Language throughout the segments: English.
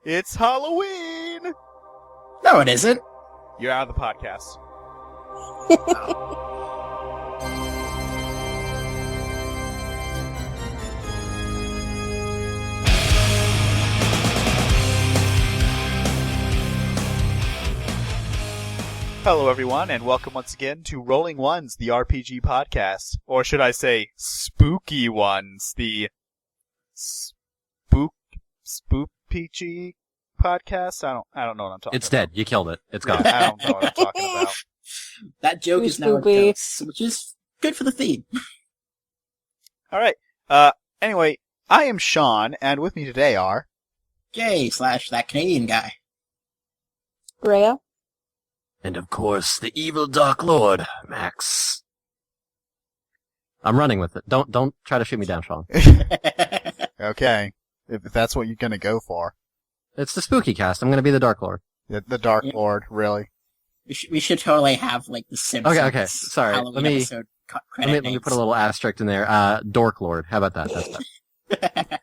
It's Halloween! No, it isn't. You're out of the podcast. Hello everyone, and welcome once again to Rolling Ones, the RPG podcast. Or should I say, Spooky Ones, the Spook-PG podcast? I don't know what I'm talking about. It's dead. You killed it. It's gone. I don't know what I'm talking about. That joke is now a ghost, which is good for the theme. Alright, anyway, I am Sean, and with me today are... Jay/that Canadian guy. Rhea? And of course, the evil Dark Lord, Max. I'm running with it. Don't try to shoot me down, Sean. Okay, if that's what you're gonna go for. It's the spooky cast. I'm gonna be the Dark Lord. The Dark Lord, really. We should totally have, like, the Simpsons Okay. Sorry. Halloween Let episode me put a little asterisk in there. Dork Lord. How about that? That's better.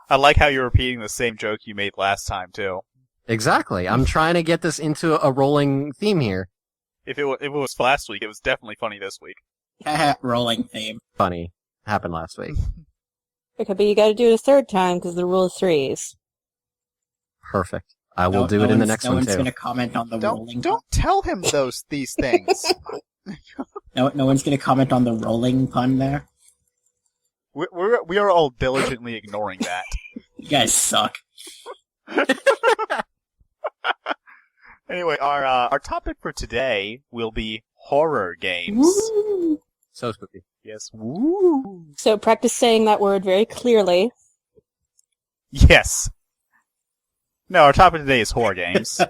I like how you're repeating the same joke you made last time, too. Exactly. I'm trying to get this into a rolling theme here. If it was last week, it was definitely funny this week. Rolling theme. Funny. Happened last week. Okay, but you gotta do it a third time because the rule is threes. Perfect. I will do it in the next one, No one's too. going to comment on the rolling Don't tell him these things. No one's going to comment on the rolling pun there. We are all diligently ignoring that. You guys suck. Anyway, our topic for today will be horror games. Woo! So spooky. Yes. Woo. So practice saying that word very clearly. Yes. No, our topic today is horror games.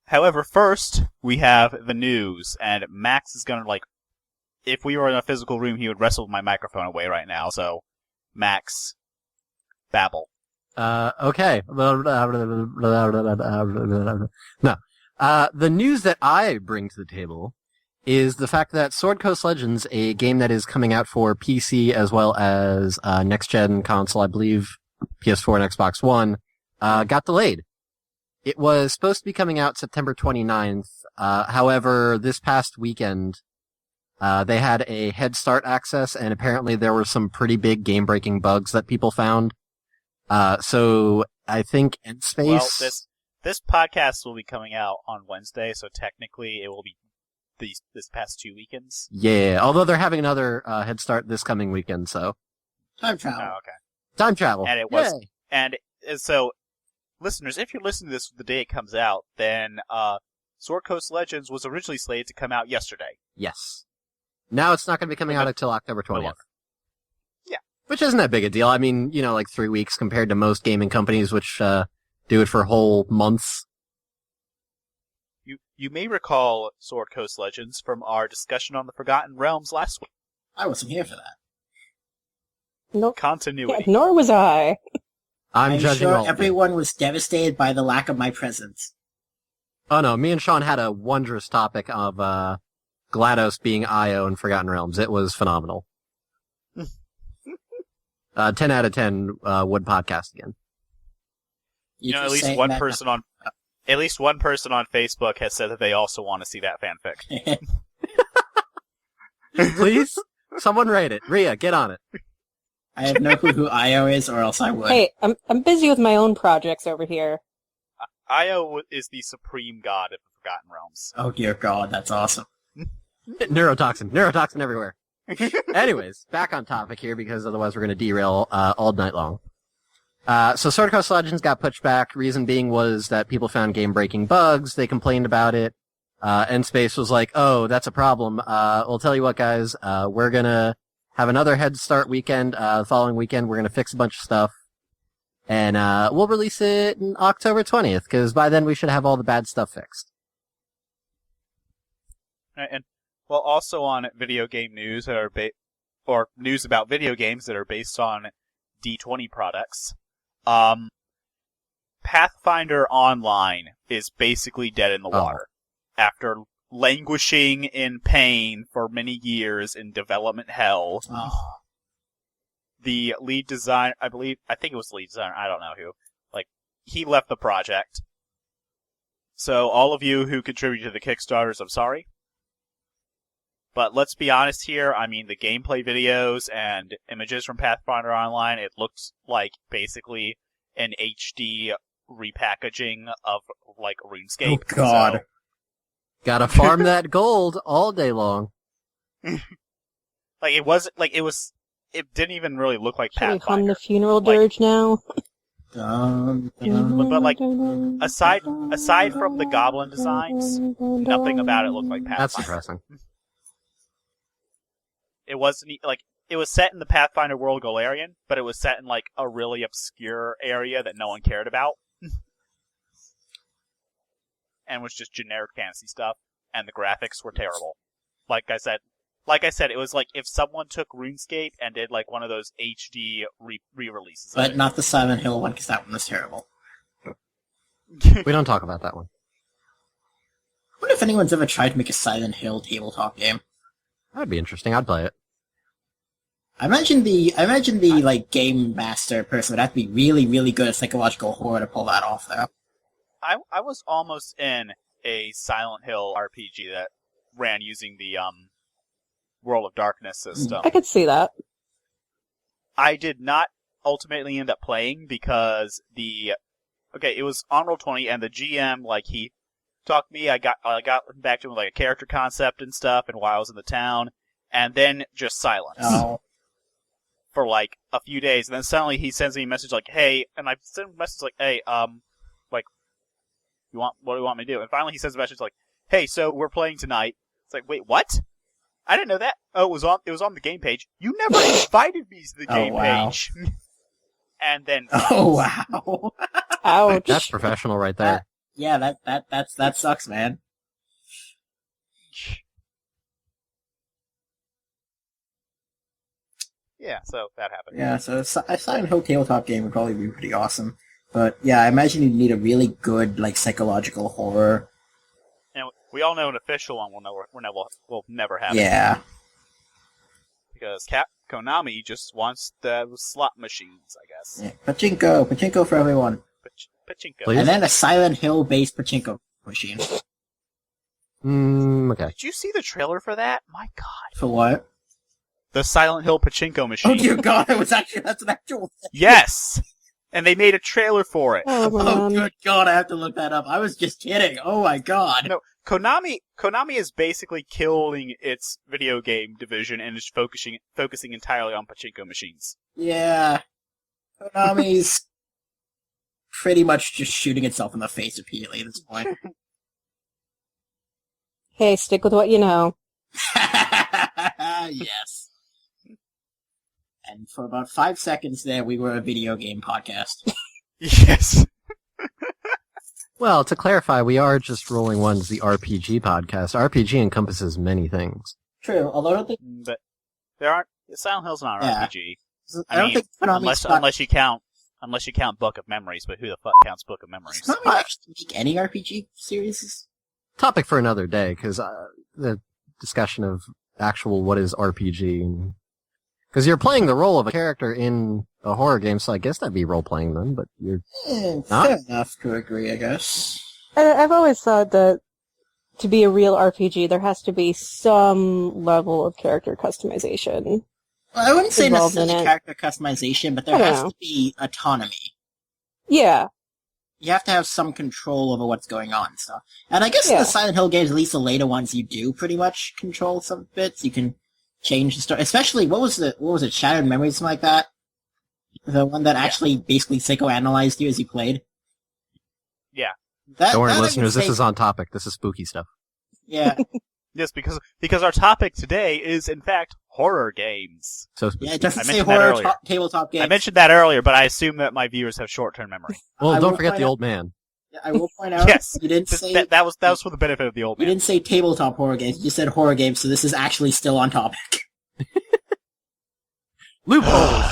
However, first, we have the news, and Max is gonna, if we were in a physical room, he would wrestle my microphone away right now, so, Max, babble. Okay. No. The news that I bring to the table is the fact that Sword Coast Legends, a game that is coming out for PC as well as next-gen console, I believe PS4 and Xbox One, got delayed. It was supposed to be coming out September 29th. However, this past weekend, they had a head start access, and apparently there were some pretty big game-breaking bugs that people found. So I think Endspace... Well, this podcast will be coming out on Wednesday, so technically it will be this past 2 weekends. Yeah, although they're having another head start this coming weekend, so... Time travel. Oh, okay. Time travel. And it was... And so, listeners, if you're listening to this the day it comes out, then Sword Coast Legends was originally slated to come out yesterday. Yes. Now it's not going to be coming out until October 20th. Yeah. Which isn't that big a deal. I mean, 3 weeks compared to most gaming companies, which do it for whole months. You may recall Sword Coast Legends from our discussion on the Forgotten Realms last week. I wasn't here for that. Nope. Continuity. Yeah, nor was I. I'm judging sure all of everyone was devastated by the lack of my presence. Oh no, me and Sean had a wondrous topic of GLaDOS being Io in Forgotten Realms. It was phenomenal. 10 out of 10 would podcast again. At least one person on Facebook has said that they also want to see that fanfic. Please? Someone rate it. Rhea, get on it. I have no clue who Io is, or else I would. Hey, I'm busy with my own projects over here. Io is the supreme god of the Forgotten Realms. Oh dear God, that's awesome. Neurotoxin everywhere. Anyways, back on topic here, because otherwise we're going to derail all night long. So Sword Coast Legends got pushed back. Reason being was that people found game-breaking bugs. They complained about it. Endspace was like, oh, that's a problem. We'll tell you what, guys. We're going to have another head start weekend. The following weekend, we're going to fix a bunch of stuff. And we'll release it on October 20th, because by then we should have all the bad stuff fixed. And well, also on video game news that are or news about video games that are based on D20 products, Pathfinder Online is basically dead in the water after languishing in pain for many years in development hell. Oh. The lead designer, I think it was the lead designer, I don't know who, he left the project. So all of you who contributed to the Kickstarters, I'm sorry. But let's be honest here, I mean, the gameplay videos and images from Pathfinder Online, it looks like basically an HD repackaging of, RuneScape. Oh, God. So, Gotta farm that gold all day long. it didn't even really look like Should we hum Pathfinder. the funeral dirge now? But aside from the goblin designs, nothing about it looked like Pathfinder. That's depressing. It wasn't it was set in the Pathfinder world Golarion, but it was set in a really obscure area that no one cared about, and was just generic fantasy stuff. And the graphics were terrible. Like I said, it was like if someone took RuneScape and did one of those HD re-releases. But not the Silent Hill one, because that one was terrible. We don't talk about that one. I wonder if anyone's ever tried to make a Silent Hill tabletop game. That'd be interesting. I'd play it. I imagine the game master person would have to be really, really good at psychological horror to pull that off, though. I was almost in a Silent Hill RPG that ran using the World of Darkness system. I could see that. I did not ultimately end up playing because it was on Roll20 and the GM he talked to me. I got back to him with a character concept and stuff, and while I was in the town, and then just silence. Oh. For a few days, and then suddenly he sends me a message hey, and I sent him a message hey, what do you want me to do? And finally he sends a message hey, so we're playing tonight. It's wait, what? I didn't know that. Oh, it was on the game page. You never invited me to the game page. And then oh wow. Ouch. That's professional right there. Yeah, that sucks, man. Yeah, so that happened. Yeah, so a Silent Hill tabletop game would probably be pretty awesome. But yeah, I imagine you'd need a really good psychological horror. And we all know an official one will never happen. Yeah. Because Konami just wants the slot machines, I guess. Yeah. Pachinko for everyone. Pachinko. Please? And then a Silent Hill-based pachinko machine. Okay. Did you see the trailer for that? My God. For what? The Silent Hill pachinko machine. Oh dear God, that's an actual thing. Yes! And they made a trailer for it. Oh, Oh man. good God, I have to look that up. I was just kidding. Oh my God. No, Konami is basically killing its video game division and is focusing entirely on pachinko machines. Yeah. Konami's pretty much just shooting itself in the face repeatedly at this point. Hey, stick with what you know. Yes. And for about 5 seconds there, we were a video game podcast. Yes. Well, to clarify, we are just Rolling One's the RPG podcast. RPG encompasses many things. True, although I don't think... But there aren't... Silent Hill's not an Yeah. RPG. I don't think Konami's Unless you count Book of Memories, but who the fuck counts Book of Memories? Does Konami actually make any RPG series? Topic for another day, because the discussion of actual what is RPG. Because you're playing the role of a character in a horror game, so I guess that'd be role-playing then, but you're... Not? Fair enough to agree, I guess. I've always thought that to be a real RPG, there has to be some level of character customization. Well, I wouldn't say Involved in necessarily it. character customization, but there I don't has know. to be autonomy. Yeah. You have to have some control over what's going on and stuff. And I guess in Yeah. the Silent Hill games, at least the later ones, you do pretty much control some bits. You can change the story. Especially, what was it, Shattered Memories, something like that? The one that actually basically psychoanalyzed you as you played? Yeah. Don't worry, that I would listeners, this say- is on topic. This is spooky stuff. Yeah. Yes, because our topic today is, in fact, horror games. So spooky. Yeah, it doesn't I say mentioned that horror earlier. tabletop games. I mentioned that earlier, but I assume that my viewers have short-term memory. Well, I don't will forget point the out- old man. I will point out, Yes. you didn't Just say... that was for the benefit of the old You man. didn't say tabletop horror games, you said horror games, so this is actually still on topic. Loopholes!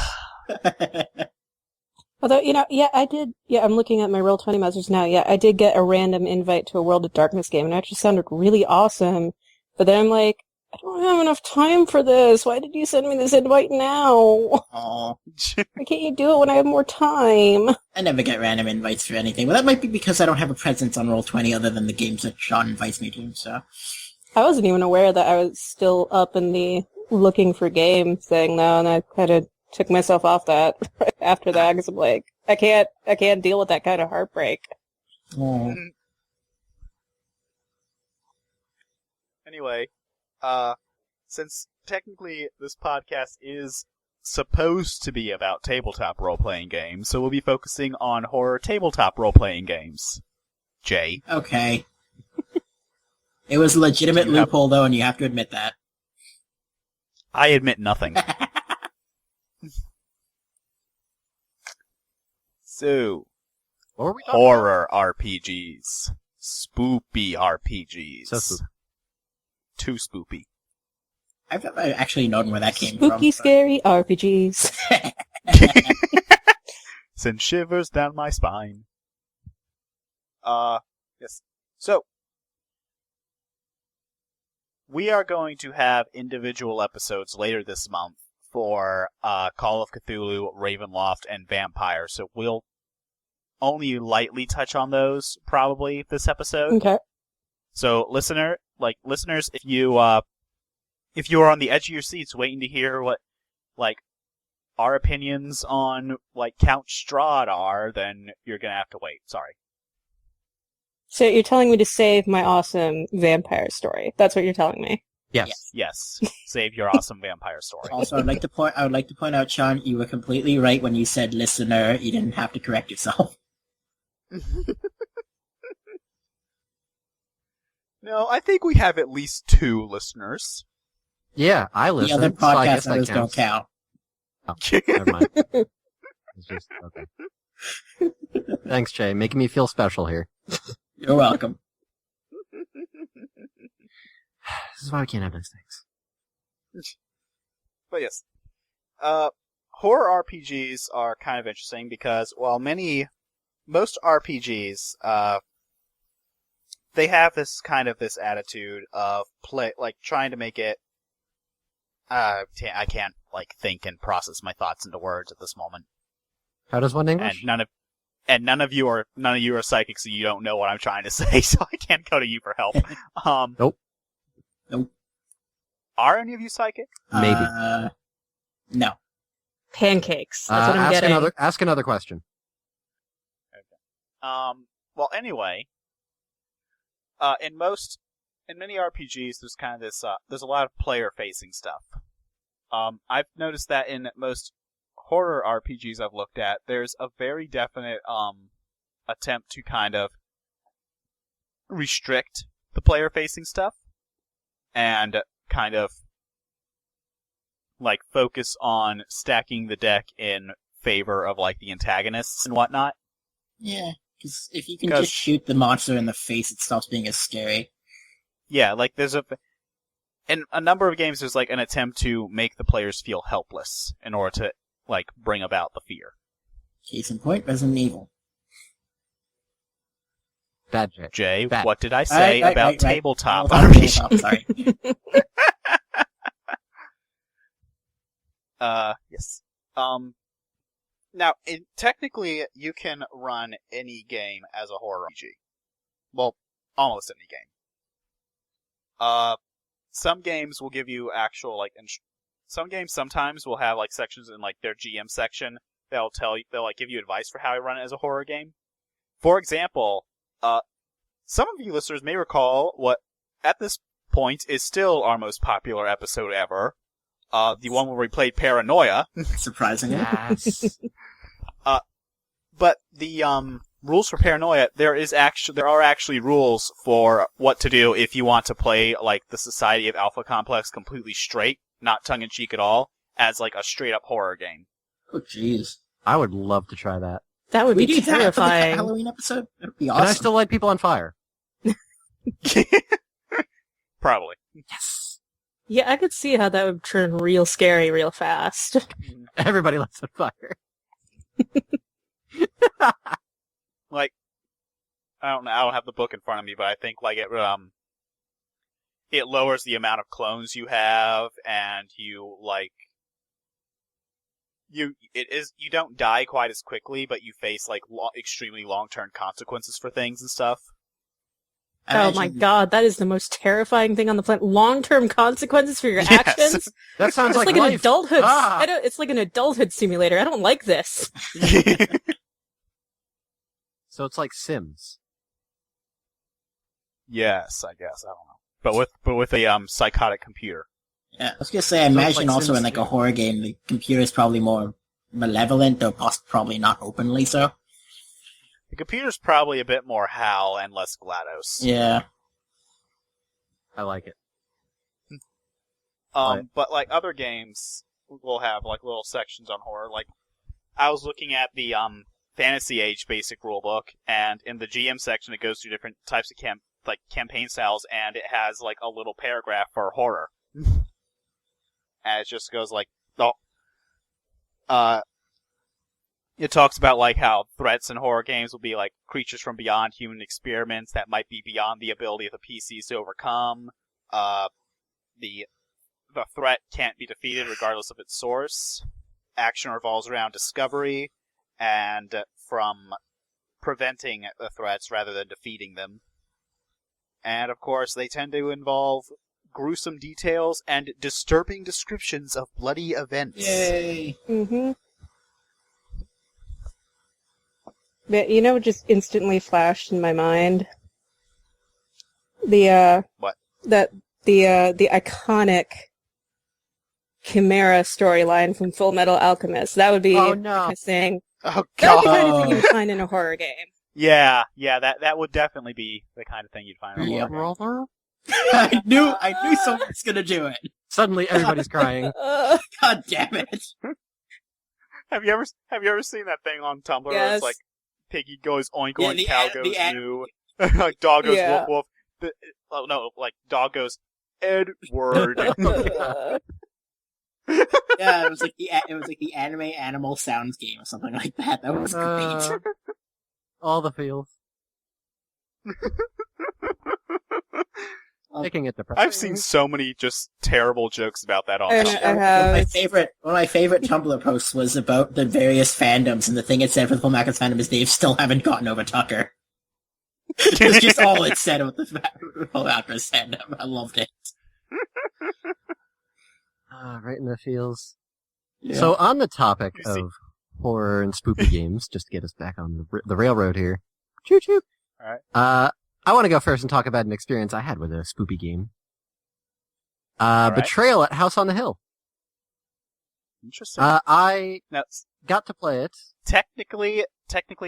Although, yeah, I did. Yeah, I'm looking at my Roll20 messages now. Yeah, I did get a random invite to a World of Darkness game, and it actually sounded really awesome. But then I'm like, I don't have enough time for this. Why did you send me this invite now? Aw. Why can't you do it when I have more time? I never get random invites for anything. Well, that might be because I don't have a presence on Roll20 other than the games that Sean invites me to, so. I wasn't even aware that I was still up in the looking for game thing, though, and I kind of took myself off that after that, because I'm like, I can't deal with that kind of heartbreak. Oh. Anyway, since technically this podcast is supposed to be about tabletop role-playing games, so we'll be focusing on horror tabletop role-playing games. Jay. Okay. It was a legitimate loophole, though, and you have to admit that. I admit nothing. So, What were we talking horror RPGs. Spoopy RPGs. So spoopy. Too spoopy. I've never actually known where that came Spooky, from. scary RPGs. Send shivers down my spine. Yes. So, we are going to have individual episodes later this month for Call of Cthulhu, Ravenloft, and Vampire, so we'll only lightly touch on those probably this episode. Okay. So, listeners, if you are on the edge of your seats waiting to hear what our opinions on Count Strahd are, then you're gonna have to wait. Sorry. So you're telling me to save my awesome vampire story. That's what you're telling me. Yes. Yes. Save your awesome vampire story. Also, I would like to point out, Sean, you were completely right when you said listener. You didn't have to correct yourself. No, I think we have at least 2 listeners. Yeah, I The listen. other so I podcast guess that others don't counts. count. Oh, never mind. It's just okay. Thanks, Jay. Making me feel special here. You're welcome. This is why we can't have nice things. But yes. Horror RPGs are kind of interesting because while most RPGs, they have this attitude of trying to make it. I can't think and process my thoughts into words at this moment. How does one English? None of you are psychics, so you don't know what I'm trying to say. So I can't go to you for help. Nope. Nope. Are any of you psychic? Maybe. No. Pancakes. That's what I'm getting. Ask another question. Well, anyway, in many RPGs, there's kind of this, there's a lot of player-facing stuff. I've noticed that in most horror RPGs I've looked at, there's a very definite, attempt to kind of restrict the player-facing stuff, and kind of, focus on stacking the deck in favor of, the antagonists and whatnot. Yeah, because if you can just shoot the monster in the face, it stops being as scary. Yeah, in a number of games, there's an attempt to make the players feel helpless in order to bring about the fear. Case in point, Resident Evil. Bad, Jay. Jay, Bad. what did I say about tabletop? Tabletop, sorry. Yes. Now, technically, you can run any game as a horror RPG. Well, almost any game. Some games will give you actual, some games sometimes will have, sections in, their GM section they'll give you advice for how to run it as a horror game. For example, some of you listeners may recall what, at this point, is still our most popular episode ever. The one where we played Paranoia. Surprisingly. Yes. But the rules for Paranoia, there are actually rules for what to do if you want to play the Society of Alpha Complex completely straight, not tongue in cheek at all, as a straight up horror game. Oh, jeez. I would love to try that. That would We be do that for the terrifying. Halloween episode? That would be Can I awesome. still light people on fire? Probably. Yes. Yeah, I could see how that would turn real scary real fast. Everybody lights on fire. Like, I don't know. I don't have the book in front of me, but I think like it lowers the amount of clones you have, and you you don't die quite as quickly, but you face like extremely long-term consequences for things and stuff. Oh my god, that is the most terrifying thing on the planet. Long-term consequences for your actions? That sounds It's like an life. adulthood. Ah! It's like an adulthood simulator. I don't like this. So it's like Sims. Yes, I guess. I don't know. But with a psychotic computer. Yeah, I was gonna say, I So it's imagine like also Sims in like a 2. horror game, the computer is probably more malevolent, though probably not openly so. The computer's probably a bit more Hal and less GLaDOS. Yeah. I like it. But like other games will have like little sections on horror. Like I was looking at the Fantasy Age basic rulebook, and in the GM section it goes through different types of campaign styles, and it has like a little paragraph for horror. And it just goes like it talks about like how threats in horror games will be like creatures from beyond human experiments that might be beyond the ability of the PCs to overcome. The threat can't be defeated regardless of its source. Action revolves around discovery and from preventing the threats rather than defeating them. And of course, they tend to involve gruesome details and disturbing descriptions of bloody events. Yay! Mm-hmm. But you know what just instantly flashed in my mind? What? The iconic Chimera storyline from Full Metal Alchemist. That would be Oh, no. saying Oh that's the god. kind of thing you'd find in a horror game. Yeah, that would definitely be the kind of thing you'd find in a Yep. horror game. I knew someone's gonna do it. Suddenly everybody's crying. God damn it! Have you ever seen that thing on Tumblr where Yes. it's like piggy goes oink Yeah, oink, the cow an- goes the an- moo, like dog goes Yeah. woof woof. Oh no, like dog goes Edward. Yeah, it was like the anime animal sounds game or something like that. That was great. All the feels. Oh. Making it depressing. I've seen so many just terrible jokes about that on And Tumblr. I One have- of my favorite Tumblr posts was about the various fandoms, and the thing it said for the Fullmetal fandom is they still haven't gotten over Tucker. It's just all it said about the Fullmetal fandom. I loved it. Right in the feels. Yeah. So on the topic You see- of horror and spooky games, just to get us back on the railroad here. Choo choo. Alright. I want to go first and talk about an experience I had with a spooky game. Alright. Betrayal at House on the Hill. Interesting. I Now, got to play it. technically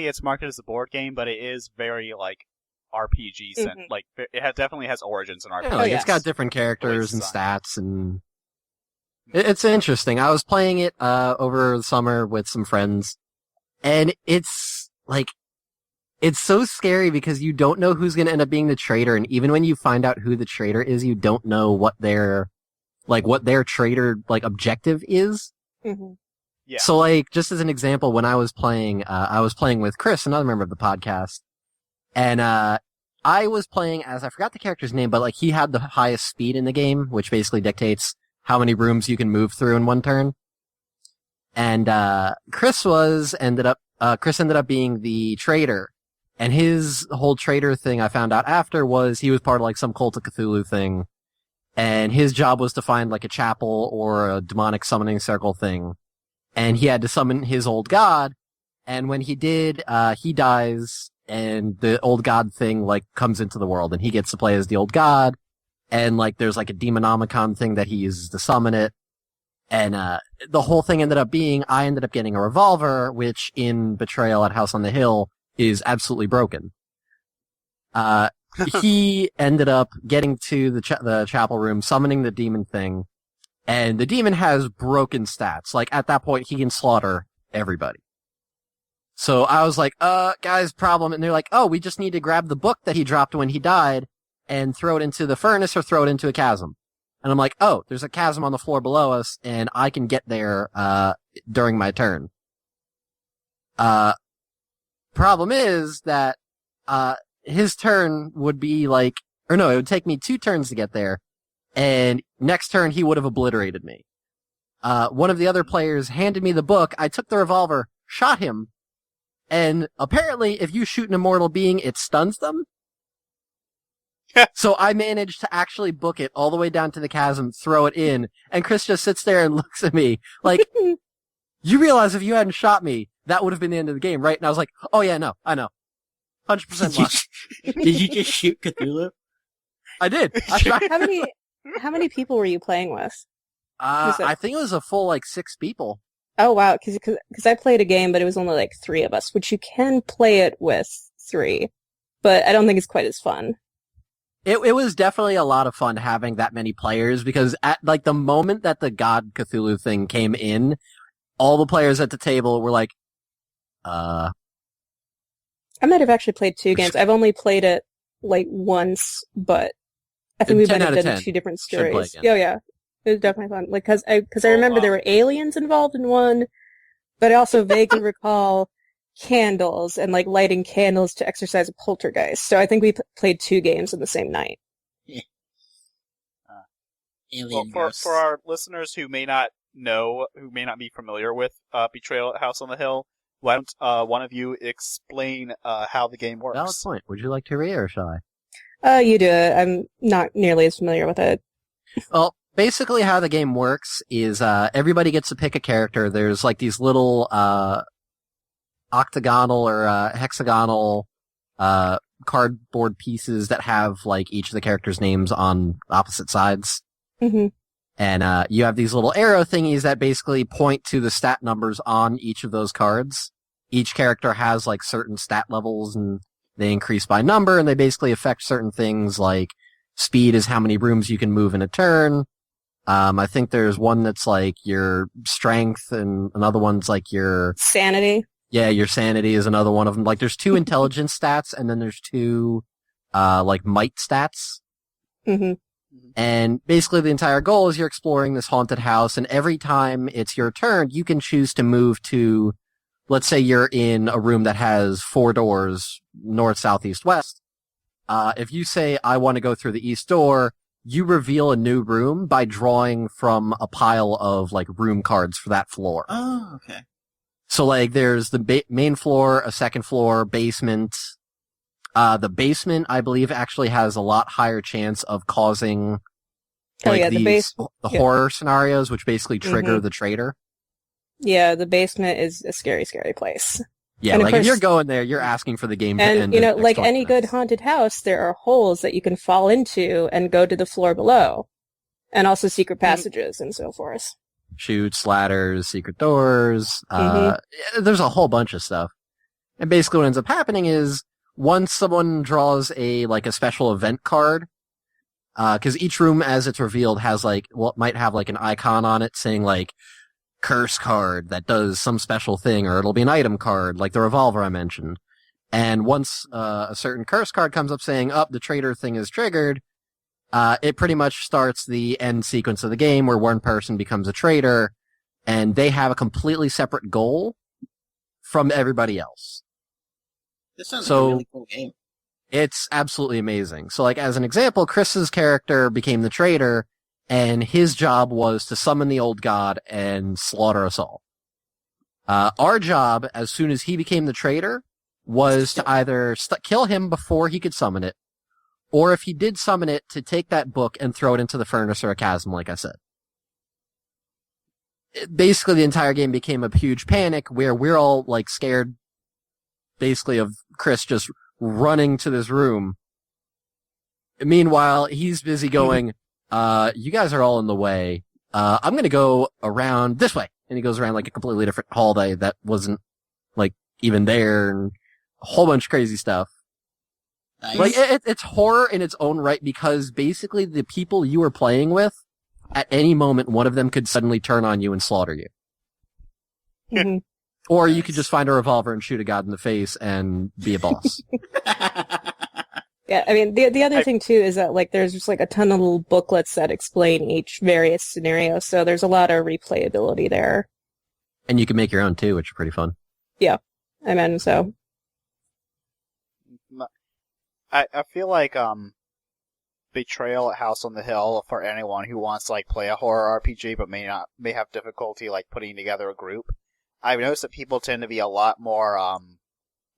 it's marketed as a board game, but it is very like RPG. Mhm. Like it definitely has origins in RPG. You know, like, yes. It's got different characters and design. stats, and it's interesting. I was playing it over the summer with some friends, and it's like it's so scary because you don't know who's going to end up being the traitor, and even when you find out who the traitor is, you don't know what their traitor objective is. Mm-hmm. Yeah. So, like, just as an example, when I was playing with Chris, another member of the podcast, and I was playing as, I forgot the character's name, but like he had the highest speed in the game, which basically dictates how many rooms you can move through in one turn. And Chris ended up being the traitor, and his whole traitor thing I found out after was he was part of like some Cult of Cthulhu thing, and his job was to find like a chapel or a demonic summoning circle thing. And he had to summon his old god, and when he did, he dies, and the old god thing, like, comes into the world, and he gets to play as the old god, and, like, there's, like, a demonomicon thing that he uses to summon it, and, the whole thing ended up being, I ended up getting a revolver, which, in Betrayal at House on the Hill, is absolutely broken. He ended up getting to the chapel room, summoning the demon thing, and the demon has broken stats. Like, at that point, he can slaughter everybody. So I was like, guys, problem. And they're like, oh, we just need to grab the book that he dropped when he died and throw it into the furnace or throw it into a chasm. And I'm like, oh, there's a chasm on the floor below us, and I can get there, during my turn. Problem is that his turn would be like, or no, it would take me 2 turns to get there, and next turn he would have obliterated me. One of the other players handed me the book, I took the revolver, shot him, and apparently if you shoot an immortal being, it stuns them. So I managed to actually book it all the way down to the chasm, throw it in, and Chris just sits there and looks at me like, you realize if you hadn't shot me, that would have been the end of the game, right? And I was like, oh yeah, no, I know. 100% luck. Did you just shoot Cthulhu? I did. I shot How many people were you playing with? I think it was a full, 6 people. Oh wow, because I played a game, but it was only 3 of us, which you can play it with 3, but I don't think it's quite as fun. It was definitely a lot of fun having that many players, because at the moment that the God Cthulhu thing came in, all the players at the table were like, I might have actually played 2 games. I've only played it once, but I think we might have done 2 different stories. Oh yeah, it was definitely fun. Because I remember there were aliens involved in one, but I also vaguely recall candles and lighting candles to exercise a poltergeist. So I think we played 2 games in the same night. Alien Well, ghosts. for our listeners who may not be familiar with Betrayal at House on the Hill, why don't one of you explain how the game works? valid point. Would you like to read it, or shall I? You do it. I'm not nearly as familiar with it. Well, basically how the game works is everybody gets to pick a character. There's these little octagonal or hexagonal cardboard pieces that have each of the characters' names on opposite sides. Mm-hmm. And you have these little arrow thingies that basically point to the stat numbers on each of those cards. Each character has certain stat levels, and they increase by number, and they basically affect certain things like speed is how many rooms you can move in a turn. I think there's one that's your strength, and another one's your Sanity. Yeah, your sanity is another one of them. There's 2 intelligence stats, and then there's 2 might stats. Mm-hmm. And basically the entire goal is you're exploring this haunted house, and every time it's your turn, you can choose to move to, let's say you're in a room that has 4 doors, north, south, east, west. If you say, I want to go through the east door, you reveal a new room by drawing from a pile of room cards for that floor. Oh, okay. So there's the main floor, a second floor, basement. The basement, I believe, actually has a lot higher chance of causing the horror scenarios, which basically trigger the traitor. Yeah, the basement is a scary, scary place. Yeah, and if you're going there, you're asking for the game to end. And, like any good haunted house, there are holes that you can fall into and go to the floor below. And also secret passages and so forth. Chutes, ladders, secret doors. There's a whole bunch of stuff. And basically what ends up happening is, once someone draws a special event card, cause each room as it's revealed has might have an icon on it saying curse card that does some special thing, or it'll be an item card, like the revolver I mentioned. And once, a certain curse card comes up saying, the traitor thing is triggered, it pretty much starts the end sequence of the game where one person becomes a traitor, and they have a completely separate goal from everybody else. This sounds like a really cool game. It's absolutely amazing. So, as an example, Chris's character became the traitor, and his job was to summon the old god and slaughter us all. Our job, as soon as he became the traitor, was to either kill him before he could summon it, or if he did summon it, to take that book and throw it into the furnace or a chasm, like I said. Basically, the entire game became a huge panic where we're all, scared, basically, of Chris just running to this room. Meanwhile, he's busy going, you guys are all in the way. I'm gonna go around this way. And he goes around a completely different hallway that wasn't, even there, and a whole bunch of crazy stuff. Nice. It's horror in its own right, because basically the people you were playing with, at any moment, one of them could suddenly turn on you and slaughter you. Mm-hmm. Or you could just find a revolver and shoot a god in the face and be a boss. Yeah, I mean, the other thing, too, is that, there's just, a ton of little booklets that explain each various scenario, so there's a lot of replayability there. And you can make your own, too, which is pretty fun. Yeah, I mean, so. I feel like Betrayal at House on the Hill for anyone who wants to like play a horror RPG but may have difficulty like putting together a group. I've noticed that people tend to be a lot more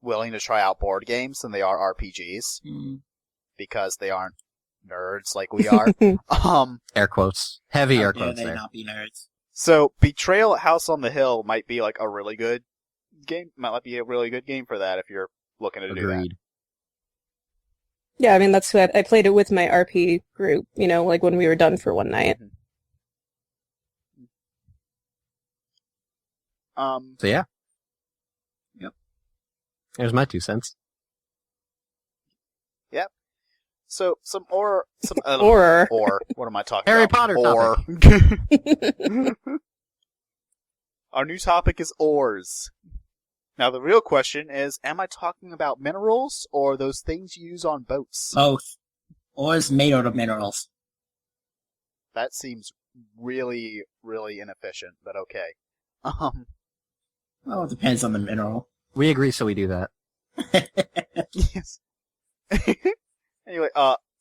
willing to try out board games than they are RPGs because they aren't nerds like we are. Air quotes. Heavy air How dare quotes they there. not be nerds? So Betrayal at House on the Hill might be like a really good game. Might be a really good game for that if you're looking to do that. Agreed. Yeah, I mean, that's what I played it with my RP group, you know, like when we were done for one night. So yeah. Yep. There's my 2 cents. Yep. So some or what am I talking Harry about? Potter Or. Our new topic is ores. Now the real question is, am I talking about minerals or those things you use on boats? Both. Ores made out of minerals. That seems really, really inefficient, but okay. Well, it depends on the mineral. We agree, so we do that. Yes. Anyway,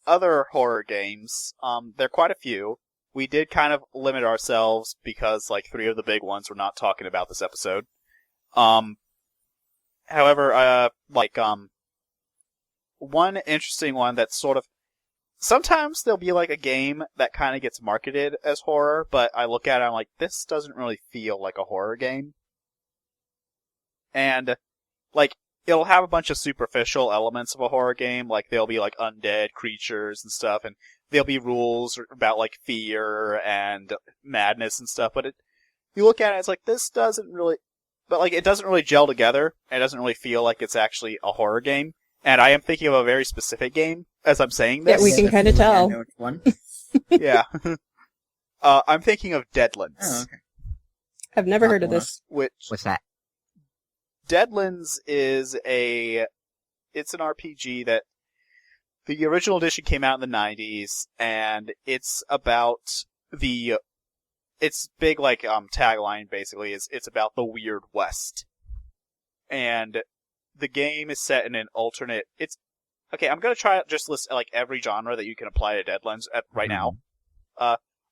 other horror games, there are quite a few. We did kind of limit ourselves because, like, 3 of the big ones we're not talking about this episode. However, one interesting one that's sort of... Sometimes there'll be, like, a game that kind of gets marketed as horror, but I look at it and I'm like, this doesn't really feel like a horror game. And, like, it'll have a bunch of superficial elements of a horror game, like there'll be, like, undead creatures and stuff, and there'll be rules about, like, fear and madness and stuff, but you look at it, it's like, this doesn't really... But, like, it doesn't really gel together. It doesn't really feel like it's actually a horror game. And I am thinking of a very specific game as I'm saying this. Yeah, we can kind of tell. One. Yeah. I'm thinking of Deadlands. Oh, okay. I've never Not heard of horror. this. Which What's that? Deadlands is it's an RPG that the original edition came out in the 90s, and it's about its big, like, tagline, basically, is it's about the Weird West. And the game is set in an alternate... Okay, I'm gonna try to just list, like, every genre that you can apply to Deadlands right now.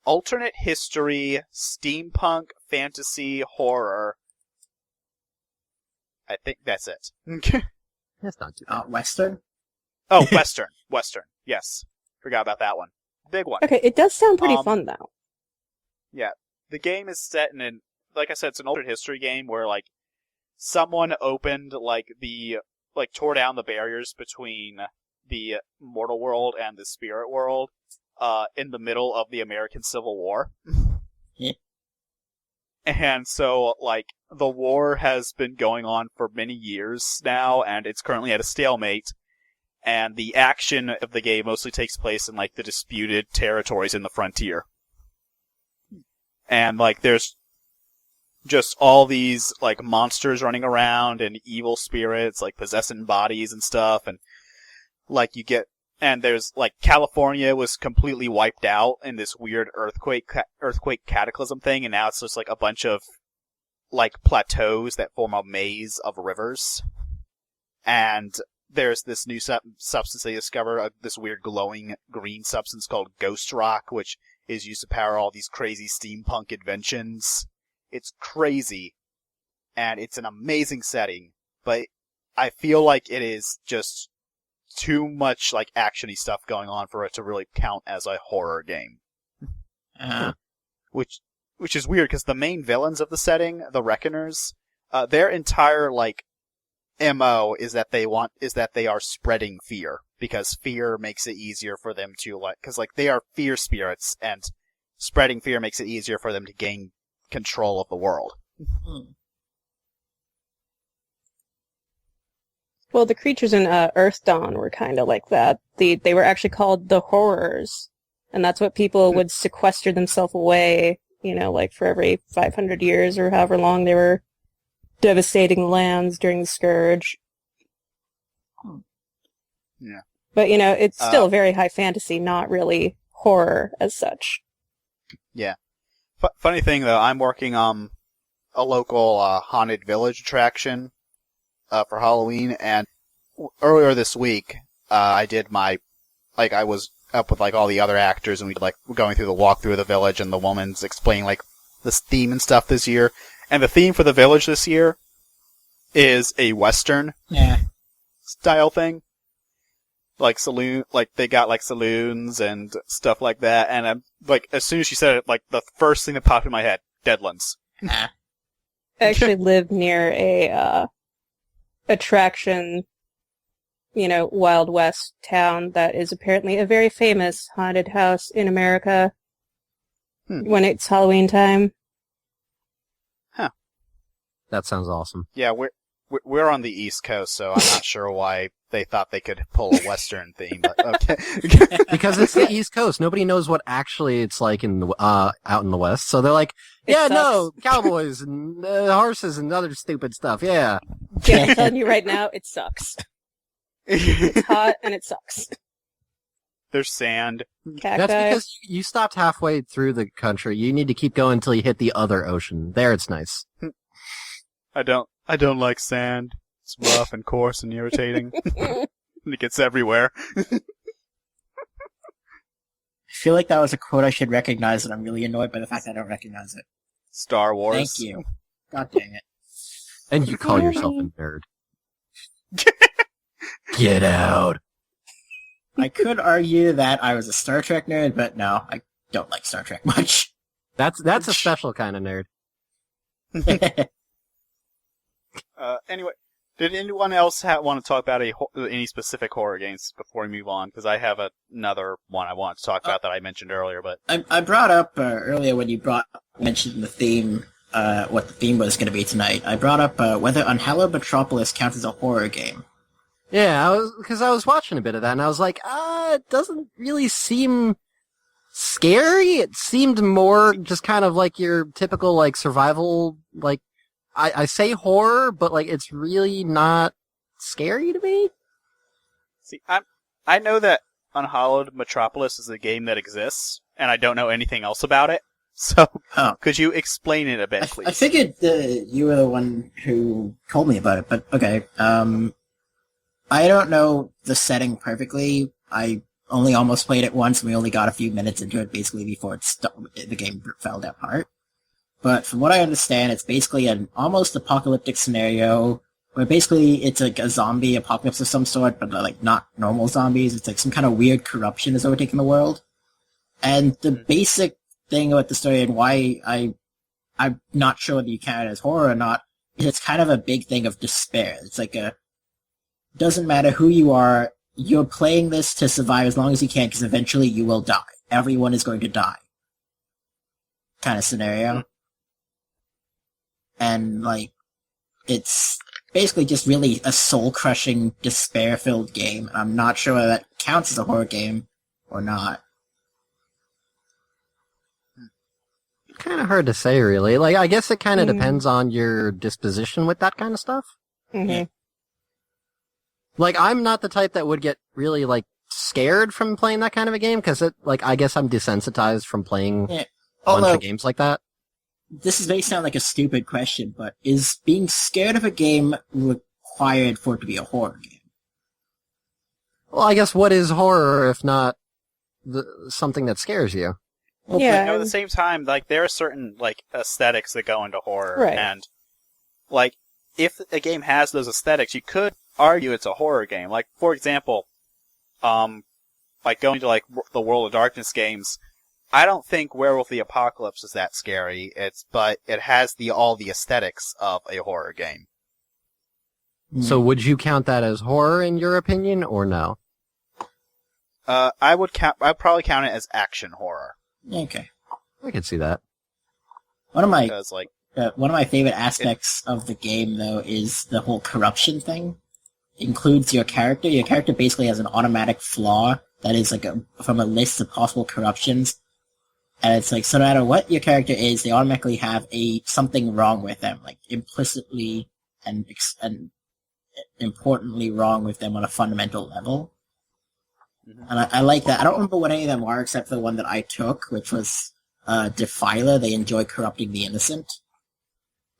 Alternate history, steampunk, fantasy, horror. I think that's it. That's not too bad. Western? Oh, Western. Western. Yes. Forgot about that one. Big one. Okay, it does sound pretty fun, though. Yeah. The game is set in an, like I said, it's an alternate history game where, like, someone opened, like, tore down the barriers between the mortal world and the spirit world, in the middle of the American Civil War. Yeah. And so, like, the war has been going on for many years now, and it's currently at a stalemate. And the action of the game mostly takes place in, like, the disputed territories in the frontier. And, like, there's just all these, like, monsters running around and evil spirits, like, possessing bodies and stuff. And, like, and there's, like, California was completely wiped out in this weird earthquake cataclysm thing. And now it's just, like, a bunch of, like, plateaus that form a maze of rivers. And there's this new substance they discover, this weird glowing green substance called Ghost Rock, which is used to power all these crazy steampunk inventions. It's crazy, and it's an amazing setting, but I feel like it is just too much, like, action-y stuff going on for it to really count as a horror game. Which is weird, because the main villains of the setting, the Reckoners, their entire, like, MO is that they are spreading fear, because fear makes it easier for them to, like, because, like, they are fear spirits, and spreading fear makes it easier for them to gain control of the world. Well, the creatures in Earth Dawn were kind of like that. They were actually called the Horrors, and that's what people would sequester themselves away, you know, like for every 500 years or however long they were devastating lands during the Scourge. Yeah. But, you know, it's still very high fantasy, not really horror as such. Yeah. Funny thing, though, I'm working on a local haunted village attraction for Halloween, and earlier this week, I did my, like, I was up with, like, all the other actors, and we're going through the walkthrough of the village, and the woman's explaining, like, this theme and stuff this year. And the theme for the village this year is a Western style thing. Like they got, like, saloons and stuff like that, and I'm, like, as soon as she said it, like, the first thing that popped in my head, Deadlands. I actually live near a attraction, Wild West town that is apparently a very famous haunted house in America when it's Halloween time. Huh. That sounds awesome. Yeah, we're on the East Coast, so I'm not sure why they thought they could pull a Western theme, but okay. Because it's the East Coast. Nobody knows what actually it's like in the, out in the West. So they're like, yeah, no, cowboys and horses and other stupid stuff. Yeah. Yeah, I'm telling you right now, it sucks. It's hot and it sucks. There's sand. Cacti. That's because you stopped halfway through the country. You need to keep going until you hit the other ocean. There it's nice. I don't like sand. It's rough and coarse and irritating. And it gets everywhere. I feel like that was a quote I should recognize, and I'm really annoyed by the fact that I don't recognize it. Star Wars. Thank you. God dang it. And you call yourself a nerd. Get out. I could argue that I was a Star Trek nerd, but no, I don't like Star Trek much. That's a special kind of nerd. Anyway, did anyone else want to talk about any specific horror games before we move on? Because I have another one I want to talk about that I mentioned earlier. But I brought up earlier when you mentioned the theme, what the theme was going to be tonight. I brought up whether Unhallowed Metropolis counts as a horror game. Yeah, because I was watching a bit of that, and I was like, it doesn't really seem scary. It seemed more just kind of like your typical, like, survival, like, I say horror, but, like, it's really not scary to me. See, I know that Unhallowed Metropolis is a game that exists, and I don't know anything else about it. So, could you explain it a bit, please? I figured you were the one who told me about it, but okay. I don't know the setting perfectly. I only almost played it once, and we only got a few minutes into it basically before the game fell apart. But from what I understand, it's basically an almost apocalyptic scenario where basically it's like a zombie apocalypse of some sort, but like not normal zombies. It's like some kind of weird corruption is overtaking the world. And the basic thing about the story and why I'm not sure whether you count it as horror or not is it's kind of a big thing of despair. It's like doesn't matter who you are, you're playing this to survive as long as you can because eventually you will die. Everyone is going to die. Kind of scenario. And, like, it's basically just really a soul-crushing, despair-filled game. And I'm not sure whether that counts as a horror game or not. Kind of hard to say, really. Like, I guess it kind of depends on your disposition with that kind of stuff. Mm-hmm. Like, I'm not the type that would get really, like, scared from playing that kind of a game, because I guess I'm desensitized from playing a bunch of games like that. This may sound like a stupid question, but is being scared of a game required for it to be a horror game? Well, I guess what is horror if not something that scares you? Well, yeah. But at the same time, like, there are certain, like, aesthetics that go into horror. Right. And, like, if a game has those aesthetics, you could argue it's a horror game. Like, for example, like, going to, like, the World of Darkness games, I don't think Werewolf the Apocalypse is that scary, but it has all the aesthetics of a horror game. So would you count that as horror in your opinion, or no? I'd probably count it as action horror. Okay. I could see that. One of my Because, like, one of my favorite aspects of the game, though, is the whole corruption thing. It includes your character. Your character basically has an automatic flaw that is like from a list of possible corruptions. And it's like, so no matter what your character is, they automatically have something wrong with them, like implicitly and importantly wrong with them on a fundamental level. Mm-hmm. And I like that. I don't remember what any of them are except for the one that I took, which was Defiler. They enjoy corrupting the innocent.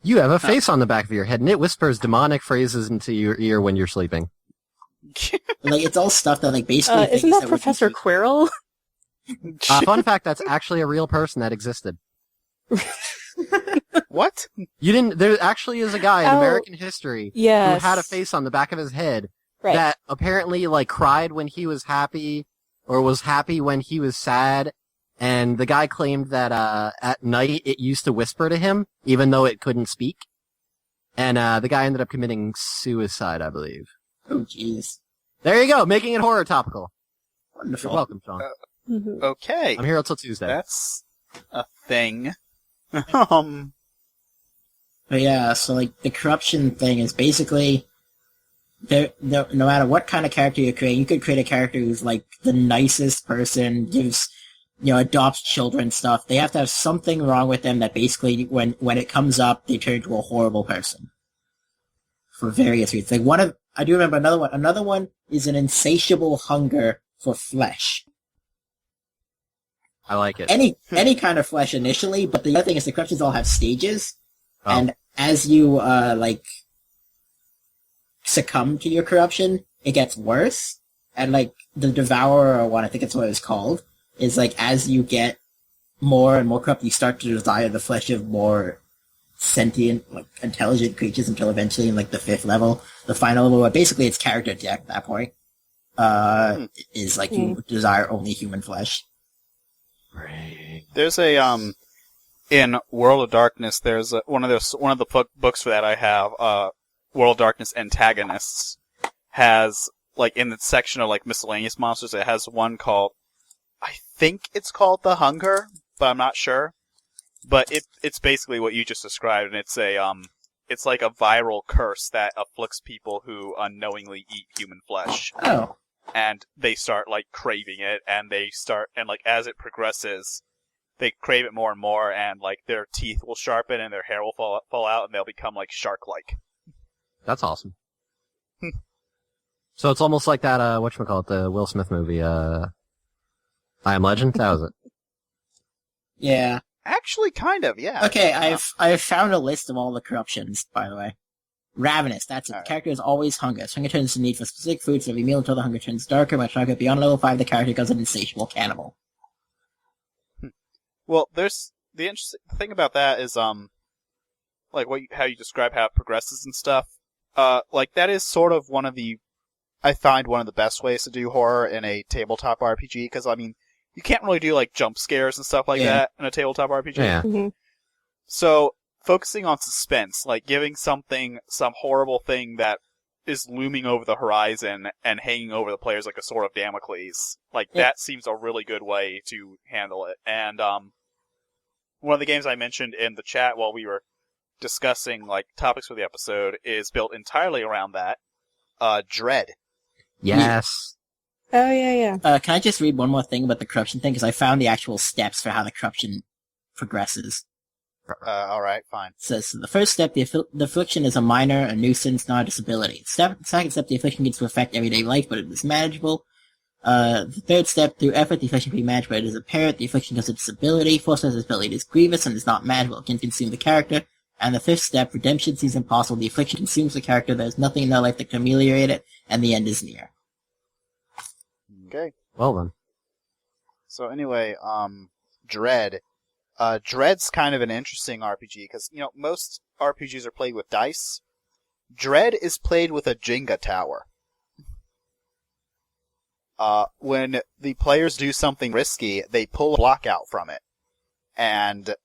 You have a face on the back of your head, and it whispers demonic phrases into your ear when you're sleeping. Like, it's all stuff that, like, basically Isn't things that would Professor be- Quirrell? Fun fact, that's actually a real person that existed. What? You didn't, there actually is a guy in Oh, American history Yes. who had a face on the back of his head Right. that apparently, like, cried when he was happy, or was happy when he was sad, and the guy claimed that, at night it used to whisper to him, even though it couldn't speak. And, the guy ended up committing suicide, I believe. Oh, jeez. There you go, making it horror topical. Wonderful. You're welcome, Sean. Mhm. Okay. I'm here until Tuesday. That's a thing. But yeah, so like the corruption thing is basically no matter what kind of character you create, you could create a character who's like the nicest person, gives adopts children stuff. They have to have something wrong with them that basically when it comes up, they turn into a horrible person. For various reasons. Like I do remember another one. Another one is an insatiable hunger for flesh. I like it. Any kind of flesh initially, but the other thing is the corruptions all have stages. Oh. And as you, succumb to your corruption, it gets worse. And, like, the Devourer one, I think that's what it was called, is, like, as you get more and more corrupt, you start to desire the flesh of more sentient, like, intelligent creatures until eventually, in, like, the 5th level, the final level, where basically it's character death at that point, is, like, you desire only human flesh. There's in World of Darkness, there's one of the books for that I have, World of Darkness Antagonists, has, like, in the section of, like, miscellaneous monsters, it has one called, I think it's called The Hunger, but I'm not sure. But it's basically what you just described, and it's like a viral curse that afflicts people who unknowingly eat human flesh. Oh. And they start, like, craving it, and like, as it progresses, they crave it more and more, and, like, their teeth will sharpen and their hair will fall out, and they'll become, like, shark-like. That's awesome. So it's almost like that, whatchamacallit, the Will Smith movie, I Am Legend? That was it. Yeah. Actually, kind of, yeah. Okay, I've found a list of all the corruptions, by the way. Ravenous, that's it. All right. The character is always hunger. So hunger turns to need for specific foods every meal until the hunger turns darker. Much darker. Beyond level 5, the character becomes an insatiable cannibal. Well, there's the interesting thing about that is like how you describe how it progresses and stuff. Like that is sort of I find one of the best ways to do horror in a tabletop RPG, because I mean you can't really do like jump scares and stuff like that in a tabletop RPG. Yeah. Mhm. So focusing on suspense, like giving something some horrible thing that is looming over the horizon and hanging over the players like a sword of Damocles. Like, that seems a really good way to handle it. And, one of the games I mentioned in the chat while we were discussing, like, topics for the episode is built entirely around that. Dread. Yes. Oh, yeah. Can I just read one more thing about the corruption thing? Because I found the actual steps for how the corruption progresses. Alright, fine. It says, the first step, the affliction is a minor, a nuisance, not a disability. Second step, the affliction gets to affect everyday life, but it is manageable. The third step, through effort, the affliction can be managed, but it is apparent. The affliction has a disability. Fourth step, the disability is grievous and is not manageable. It can consume the character. And the fifth step, redemption seems impossible. The affliction consumes the character. There is nothing in their life that can ameliorate it, and the end is near. Okay. Well then. So anyway, Dread. Dread's kind of an interesting RPG, because, most RPGs are played with dice. Dread is played with a Jenga tower. When the players do something risky, they pull a block out from it. And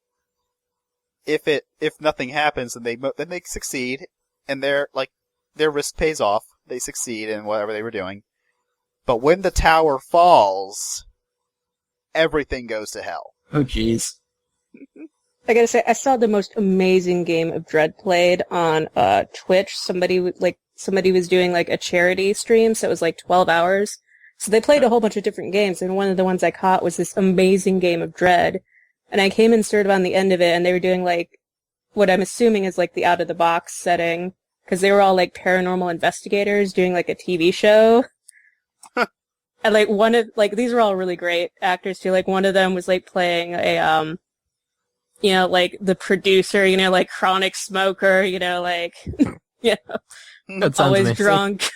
if nothing happens, then they succeed, and their risk pays off. They succeed in whatever they were doing. But when the tower falls, everything goes to hell. Oh, jeez. I gotta say, I saw the most amazing game of Dread played on Twitch. Somebody was doing like a charity stream, so it was like 12 hours. So they played a whole bunch of different games, and one of the ones I caught was this amazing game of Dread. And I came and started on the end of it, and they were doing like what I'm assuming is like the out of the box setting, because they were all like paranormal investigators doing like a TV show. And like these are all really great actors too. Like one of them was like playing a like the producer, like chronic smoker, like That sounds always amazing. drunk.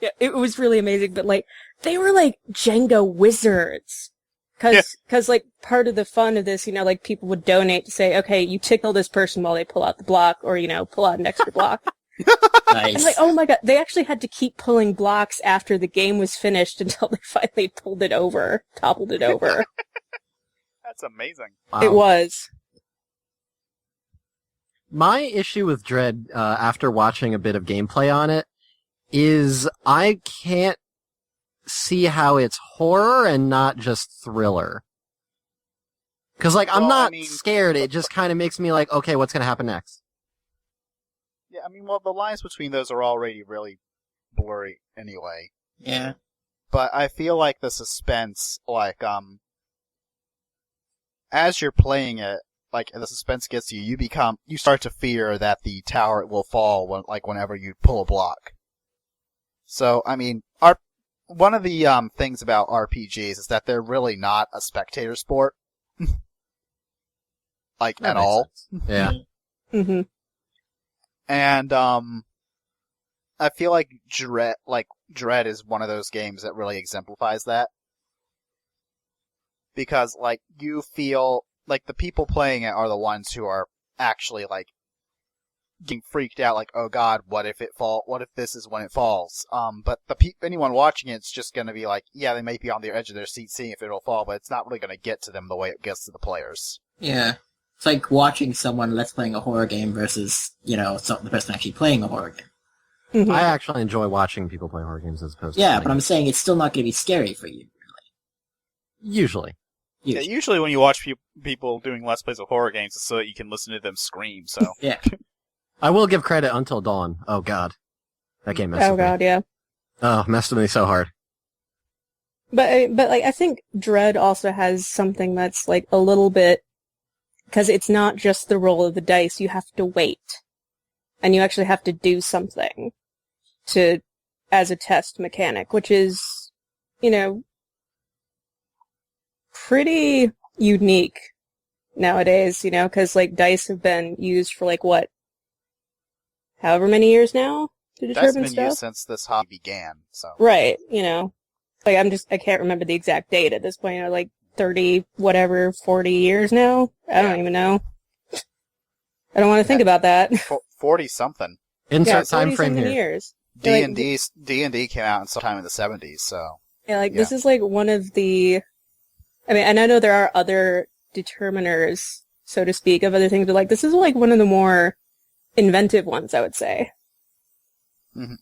Yeah, it was really amazing, but like they were like Jenga wizards. Cause like part of the fun of this, like people would donate to say, okay, you tickle this person while they pull out the block, or pull out an extra block. Nice. And like, oh my god, they actually had to keep pulling blocks after the game was finished until they finally toppled it over. That's amazing. Wow. It was. My issue with Dread, after watching a bit of gameplay on it, is I can't see how it's horror and not just thriller. Cause like, I'm not scared, it just kind of makes me like, okay, what's gonna happen next? Yeah, well, the lines between those are already really blurry anyway. Yeah. But I feel like the suspense, as you're playing it, the suspense gets to you, you start to fear that the tower will fall whenever you pull a block. So, one of the things about RPGs is that they're really not a spectator sport. At all. Sense. Yeah. Mm-hmm. And, I feel like Dread is one of those games that really exemplifies that. Because, you feel, the people playing it are the ones who are actually, getting freaked out, oh god, what if this is when it falls? But anyone watching it's just gonna be yeah, they might be on the edge of their seat seeing if it'll fall, but it's not really gonna get to them the way it gets to the players. Yeah. It's like watching someone let's playing a horror game versus, the person actually playing a horror game. Mm-hmm. I actually enjoy watching people play horror games as opposed to Yeah, playing but I'm saying it's still not going to be scary for you. Usually. Yeah, usually when you watch people doing Let's Plays of horror games, it's so that you can listen to them scream, so. Yeah. I will give credit Until Dawn. Oh god. That game messed with me. Oh god, yeah. Oh, messed with me so hard. But I think Dread also has something that's a little bit, because it's not just the roll of the dice, you have to wait. And you actually have to do something as a test mechanic, which is, pretty unique nowadays, because dice have been used for however many years now to determine Dice have been stuff. used since this hobby began, so. Right, I can't remember the exact date at this point, 30, 40 years now? I don't even know. I don't want to think about that. 40-something. Insert time frame here. Years. D&D came out sometime in the 70s, so. Yeah, this is one of the... and I know there are other determiners, so to speak, of other things, but this is one of the more inventive ones, I would say. Mm-hmm.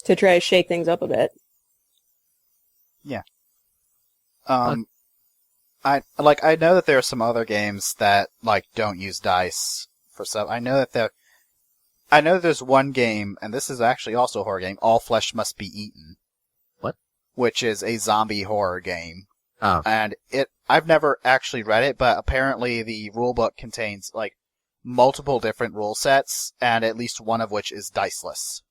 To try to shake things up a bit. Yeah. I know that there are some other games that don't use dice for stuff. I know there's one game, and this is actually also a horror game, All Flesh Must Be Eaten. What? Which is a zombie horror game. Oh. And I've never actually read it, but apparently the rulebook contains multiple different rule sets, and at least one of which is diceless.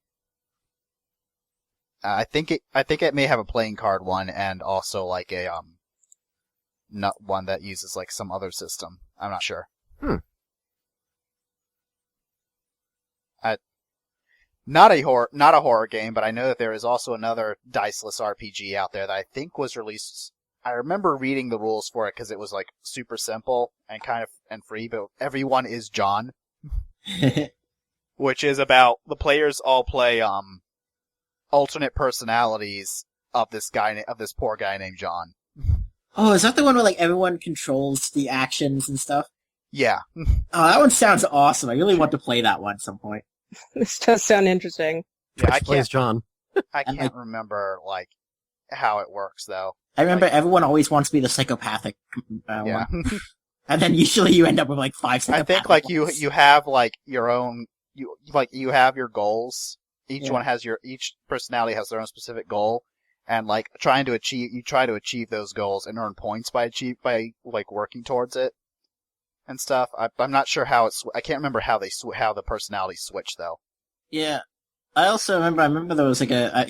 I think it may have a playing card one, and also a not one that uses some other system. I'm not sure. Not a horror game, but I know that there is also another diceless RPG out there that I think was released. I remember reading the rules for it because it was super simple and free, but everyone is John, which is about the players all play alternate personalities of this poor guy named John. Oh, is that the one where everyone controls the actions and stuff? Yeah. Oh, that one sounds awesome. I really want to play that one at some point. This does sound interesting. Yeah, Twitch plays John. I can't remember how it works though. I remember everyone always wants to be the psychopathic Yeah. one. And then usually you end up with 5 psychopathic I think ones. you have your own you have your goals. Each personality has their own specific goal, and try to achieve those goals and earn points by working towards it and stuff. I'm not sure how I can't remember how the personalities switch though. Yeah. I remember there was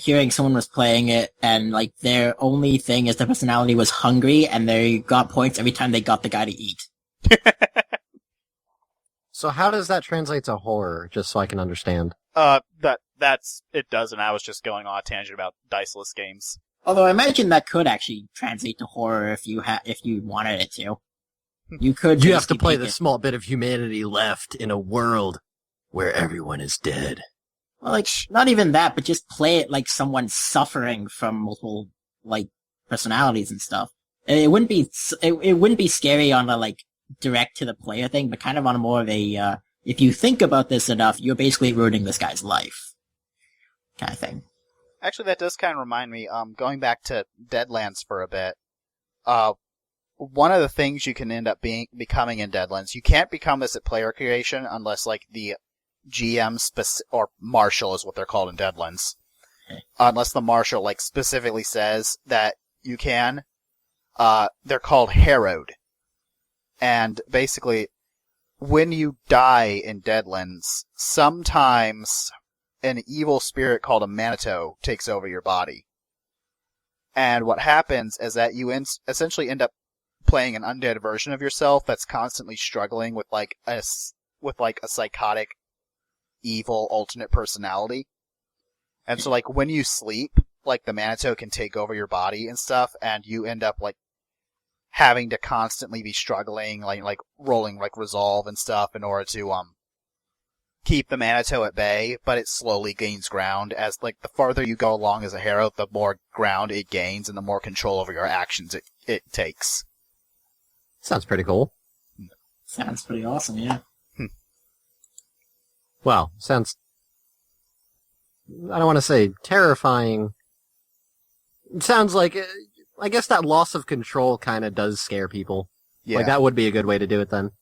hearing someone was playing it, and their only thing is their personality was hungry, and they got points every time they got the guy to eat. So how does that translate to horror, just so I can understand? That's it doesn't. I was just going on a tangent about diceless games. Although I imagine that could actually translate to horror if you wanted it to. You could. You have to basically play take the it- small bit of humanity left in a world where everyone is dead. Well, like not even that, but just play it like someone suffering from multiple like personalities and stuff. It wouldn't be it wouldn't be scary on a like direct to the player thing, but kind of on a more of a if you think about this enough, you're basically ruining this guy's life kind of thing. Actually, that does kind of remind me. Going back to Deadlands for a bit. One of the things you can end up becoming in Deadlands, you can't become this at player creation unless like the GM or Marshal is what they're called in Deadlands. Unless the Marshal like specifically says that you can. They're called harrowed. And basically, when you die in Deadlands, sometimes an evil spirit called a Manitou takes over your body. And what happens is that you essentially end up playing an undead version of yourself that's constantly struggling with like a psychotic, evil alternate personality. And so like when you sleep, like the Manitou can take over your body and stuff, and you end up like having to constantly be struggling, like rolling like resolve and stuff in order to keep the Manitou at bay, but it slowly gains ground as like the farther you go along as a hero, the more ground it gains and the more control over your actions it takes. Sounds pretty cool. Sounds pretty awesome, yeah. Well, sounds... I don't want to say terrifying. It sounds like... I guess that loss of control kind of does scare people. Yeah. Like, that would be a good way to do it then.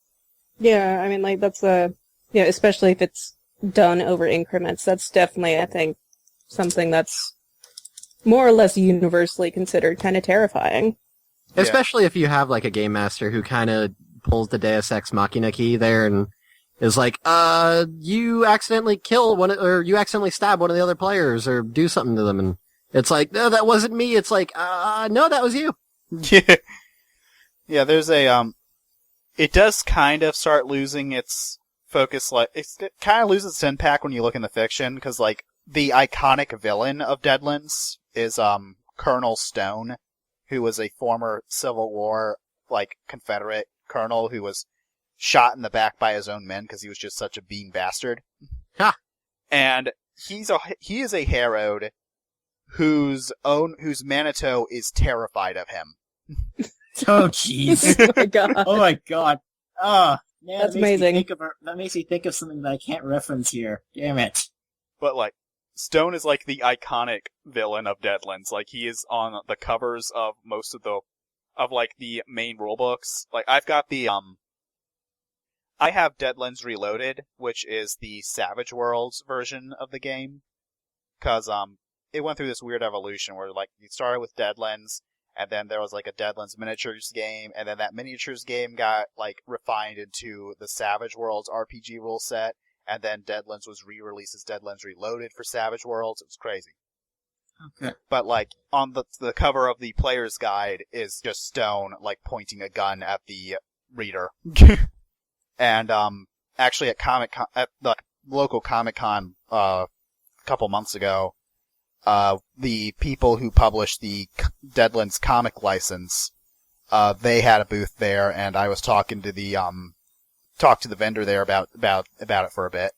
Yeah, I mean, like, that's especially if it's done over increments, that's definitely, I think, something that's more or less universally considered kind of terrifying. Yeah. Especially if you have, like, a game master who kind of pulls the Deus Ex Machina key there and is like, you accidentally you accidentally stab one of the other players, or do something to them, and it's like, no, that wasn't me. It's like, no, that was you. Yeah. Yeah, there's it does kind of start losing its focus, like, it kind of loses its impact when you look in the fiction, because, like, the iconic villain of Deadlands is, Colonel Stone, who was a former Civil War, like, Confederate colonel who was shot in the back by his own men because he was just such a bean bastard. Ha! And he is a harrowed whose Manitou is terrified of him. Oh jeez. Oh my god. Oh my god. Oh, man, That's that makes me amazing. that makes me think of something that I can't reference here. Damn it. But, like, Stone is, like, the iconic villain of Deadlands. Like, he is on the covers of most of the main rulebooks. Like, I've got I have Deadlands Reloaded, which is the Savage Worlds version of the game. Cause, it went through this weird evolution where, like, you started with Deadlands, and then there was, like, a Deadlands miniatures game, and then that miniatures game got, like, refined into the Savage Worlds RPG rule set, and then Deadlands was re-released as Deadlands Reloaded for Savage Worlds. It was crazy. Okay. But, like, on the cover of the player's guide is just Stone, like, pointing a gun at the reader. And, actually at the local Comic-Con, a couple months ago, the people who published the Deadlands comic license, they had a booth there, and I was talking to the vendor there about it for a bit.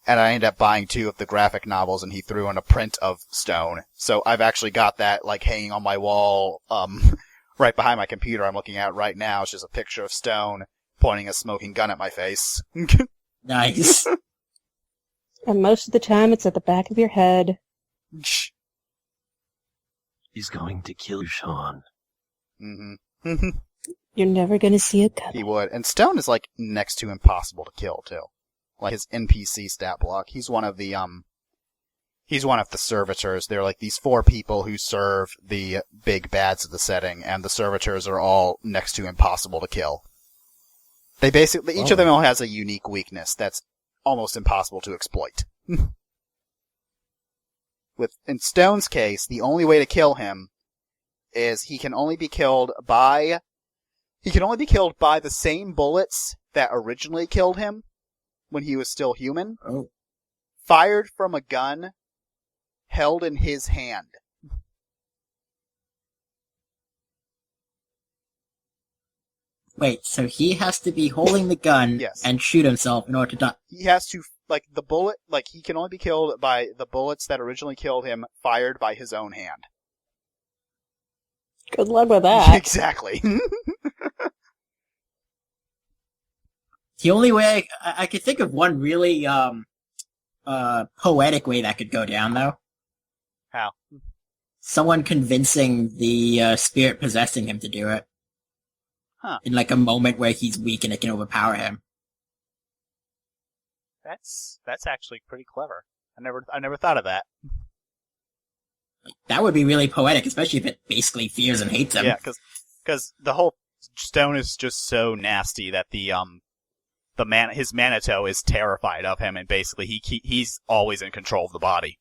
And I ended up buying 2 of the graphic novels, and he threw in a print of Stone. So I've actually got that, like, hanging on my wall, right behind my computer I'm looking at right now. It's just a picture of Stone pointing a smoking gun at my face. Nice. And most of the time, it's at the back of your head. He's going to kill you, Sean. Mm-hmm. You're never gonna see it coming. He would. And Stone is, like, next to impossible to kill, too. Like, his NPC stat block. He's one of the servitors. They're, like, these 4 people who serve the big bads of the setting, and the servitors are all next to impossible to kill. They basically, each of them all has a unique weakness that's almost impossible to exploit. In Stone's case, the only way to kill him is he can only be killed by the same bullets that originally killed him, when he was still human, Oh. fired from a gun held in his hand. Wait, so he has to be holding the gun Yes. and shoot himself in order to die. He has to, like, the bullet, like, he can only be killed by the bullets that originally killed him fired by his own hand. Good luck with that. Exactly. The only way I could think of one really poetic way that could go down, though. How? Someone convincing the spirit possessing him to do it. Huh. In like a moment where he's weak and it can overpower him. That's actually pretty clever. I never thought of that. That would be really poetic, especially if it basically fears and hates him. Yeah, because the whole stone is just so nasty that his Manitou is terrified of him, and basically he's always in control of the body.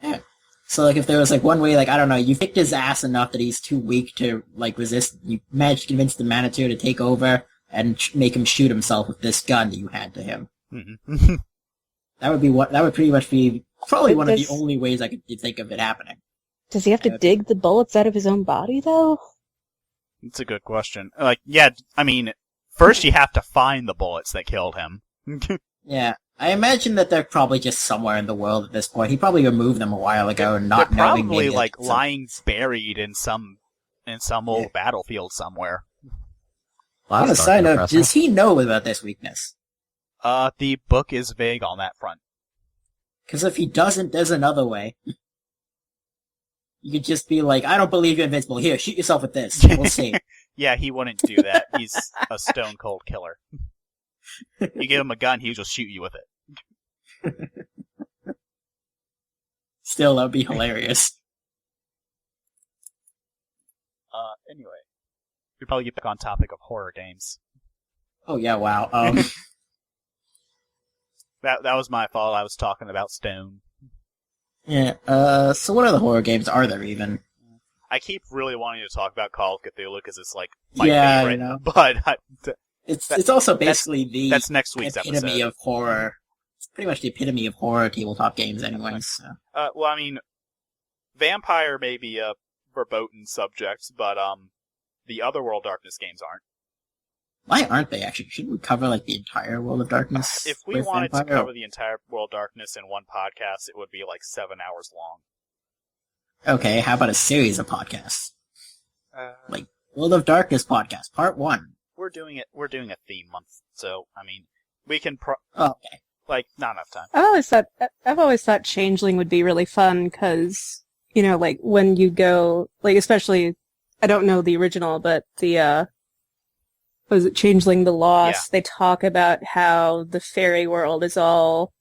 Yeah. So, like, if there was, like, one way, like, I don't know, you kicked his ass enough that he's too weak to, like, resist, you managed to convince the Manitou to take over and make him shoot himself with this gun that you had to him. Mm-hmm. That would pretty much be probably one of the Does- only ways I could think of it happening. Does he have to dig the bullets out of his own body, though? It's a good question. Like, yeah, I mean, first you have to find the bullets that killed him. Yeah. I imagine that they're probably just somewhere in the world at this point. He probably removed them a while ago and not They're knowing probably maybe, like some- lying buried in some old battlefield somewhere. Well, On a that's side dark note, depressing. does he know about this weakness? The book is vague on that front. Because if he doesn't, there's another way. You could just be like, I don't believe you're invincible. Here, shoot yourself with this. We'll see. Yeah, he wouldn't do that. He's a stone cold killer. You give him a gun, he'll just shoot you with it. Still, that would be hilarious. Anyway, we probably get back on topic of horror games. Oh yeah, wow. That was my fault. I was talking about stone. Yeah, so what other horror games are there even? I keep really wanting to talk about Call of Cthulhu because it's like my Yeah, favorite. you know. But It's also basically the that's next week's epitome episode. of horror. It's pretty much the epitome of horror tabletop games anyway, so. Well, I mean, vampire may be a verboten subject, but the other World Darkness games aren't. Why aren't they actually? Shouldn't we cover like the entire World of Darkness? If we with wanted to Vampire? cover the entire World Darkness in one podcast, it would be like 7 hours long. Okay, how about a series of podcasts? Uh, Like World of Darkness podcast, part 1. We're doing a theme month, so I mean, we can Oh, okay. not enough time. I've always thought Changeling would be really fun because, you know, like when you go, like especially, I don't know the original, but the, was it Changeling the Lost? They talk about how the fairy world is all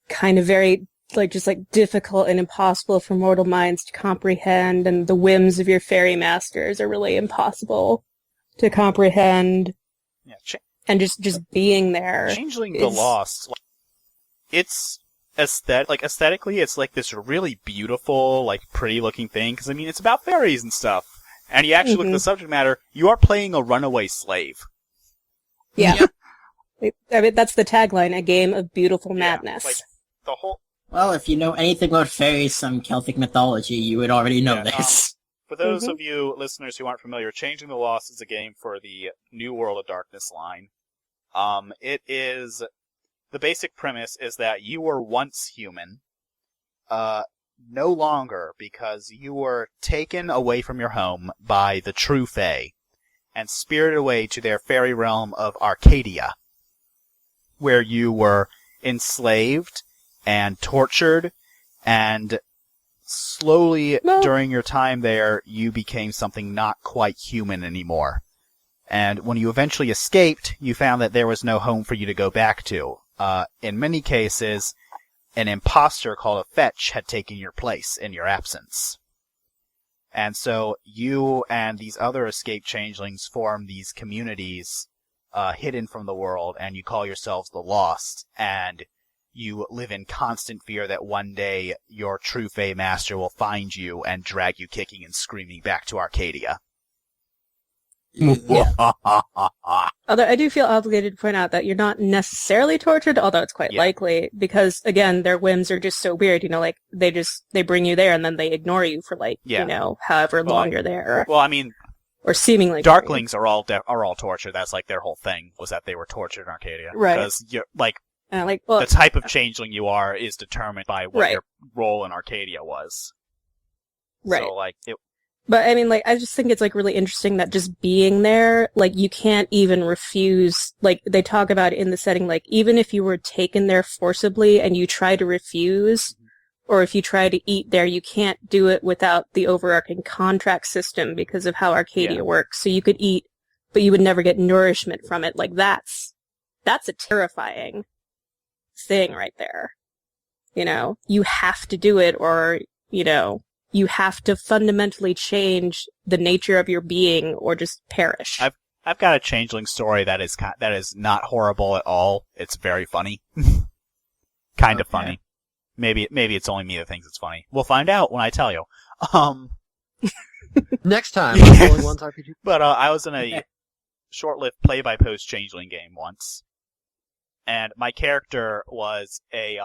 kind of very, like, just like difficult and impossible for mortal minds to comprehend, and the whims of your fairy masters are really impossible to comprehend, Yeah, and just being there. Changeling the is- Lost. It's aesthetically, it's like this really beautiful, like pretty looking thing. Because I mean, it's about fairies and stuff. And you actually look at the subject matter. You are playing a runaway slave. Yeah. I mean, that's the tagline, a game of beautiful madness. Yeah, like the whole. Well, if you know anything about fairies, some Celtic mythology, you would already know Yeah, this. For those of you listeners who aren't familiar, Changing the Lost is a game for the New World of Darkness line. It is the basic premise is that you were once human, no longer, because you were taken away from your home by the true Fae and spirited away to their fairy realm of Arcadia, where you were enslaved and tortured, and slowly during your time there, you became something not quite human anymore. And when you eventually escaped, you found that there was no home for you to go back to. In many cases, an imposter called a fetch had taken your place in your absence. And so you and these other escaped changelings form these communities hidden from the world, and you call yourselves the Lost, and you live in constant fear that one day your true Fae master will find you and drag you kicking and screaming back to Arcadia. Yeah. Although I do feel obligated to point out that you're not necessarily tortured, although it's quite Yeah. likely, because again, their whims are just so weird, like they bring you there and then they ignore you for Yeah. however Well, long you're there. Well, I mean, Or seemingly. Darklings are all tortured. That's like their whole thing, was that they were tortured in Arcadia. Right. Because you're Well, the type of changeling you are is determined by what Right. your role in Arcadia was. right. So But I mean, I just think it's really interesting that just being there, you can't even refuse. They talk about it in the setting, even if you were taken there forcibly and you try to refuse, or if you try to eat there, you can't do it without the overarching contract system because of how Arcadia works. So you could eat, but you would never get nourishment from it. That's a terrifying thing right there. You have to do it, or you have to fundamentally change the nature of your being or just perish. I've got a changeling story that is not horrible at all. It's very funny. Kind of funny. Maybe it's only me that thinks it's funny. We'll find out when I tell you. Next time on Rolling Ones RPG. But I was in a short-lived play-by-post changeling game once, and my character was he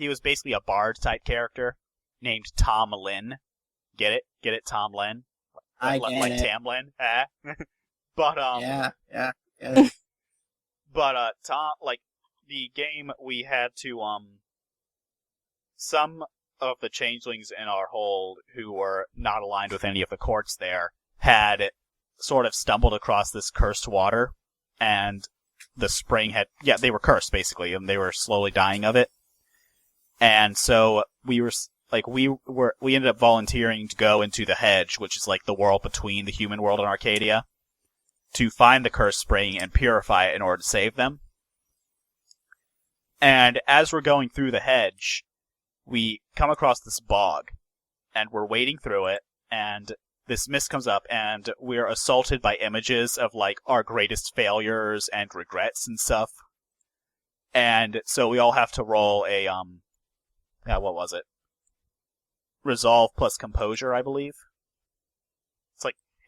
was basically a bard type character named Tom Lynn. Get it, Tom Lynn? I get like it. Tamlin, eh? But Yeah. But Tom, the game, we had to some of the changelings in our hold who were not aligned with any of the courts there had sort of stumbled across this cursed water, and the spring they were cursed basically, and they were slowly dying of it. And so we ended up volunteering to go into the hedge, which is the world between the human world and Arcadia, to find the cursed spring and purify it in order to save them. And as we're going through the hedge, we come across this bog, and we're wading through it, and this mist comes up, and we're assaulted by images of our greatest failures and regrets and stuff. And so we all have to roll a what was it? Resolve plus composure, I believe.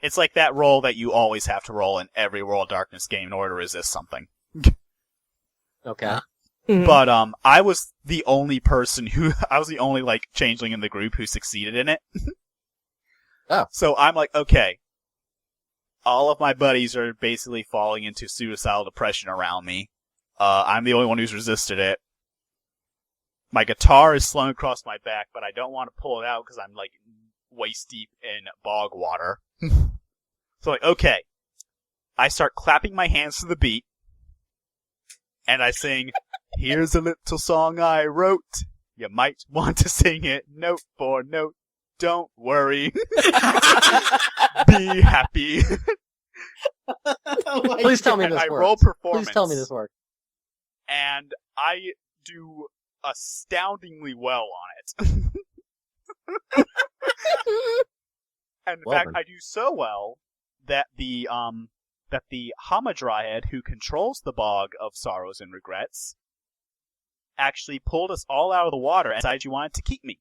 It's like that roll that you always have to roll in every World of Darkness game in order to resist something. Okay. Mhm. But I was the only changeling in the group who succeeded in it. Oh. So I'm okay. All of my buddies are basically falling into suicidal depression around me. I'm the only one who's resisted it. My guitar is slung across my back, but I don't want to pull it out because I'm waist deep in bog water. So okay. I start clapping my hands to the beat, and I sing, "Here's a little song I wrote. You might want to sing it note for note. Don't worry. Be happy." Oh my Please tell me And this I works. roll performance. Please tell me this works. And I do astoundingly well on it. And in Well fact, then. I do so well that the Hamadryad who controls the bog of sorrows and regrets actually pulled us all out of the water and decided you wanted to keep me.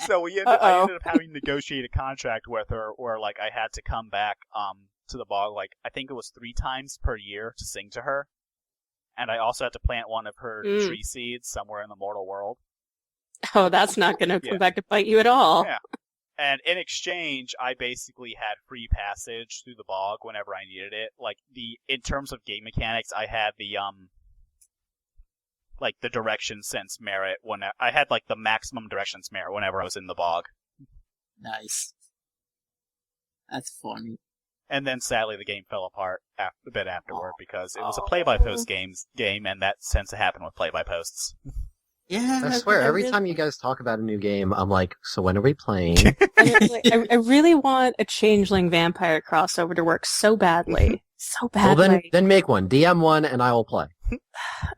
So I ended up having to negotiate a contract with her where I had to come back to the bog I think it was 3 times per year to sing to her. And I also had to plant one of her tree seeds somewhere in the mortal world. Oh, that's not going to come Yeah. back to bite you at all. Yeah. And in exchange, I basically had free passage through the bog whenever I needed it. In terms of game mechanics, I had the the direction sense merit when I had the maximum directions merit whenever I was in the bog. Nice. That's funny. And then sadly the game fell apart a bit afterward because it was a play-by-post game, and that tends to happen with play-by-posts. Yeah. I swear, every time you guys talk about a new game, I'm like, so when are we playing? I really want a changeling vampire crossover to work so badly. So Well, badly. then make one. DM one, and I will play.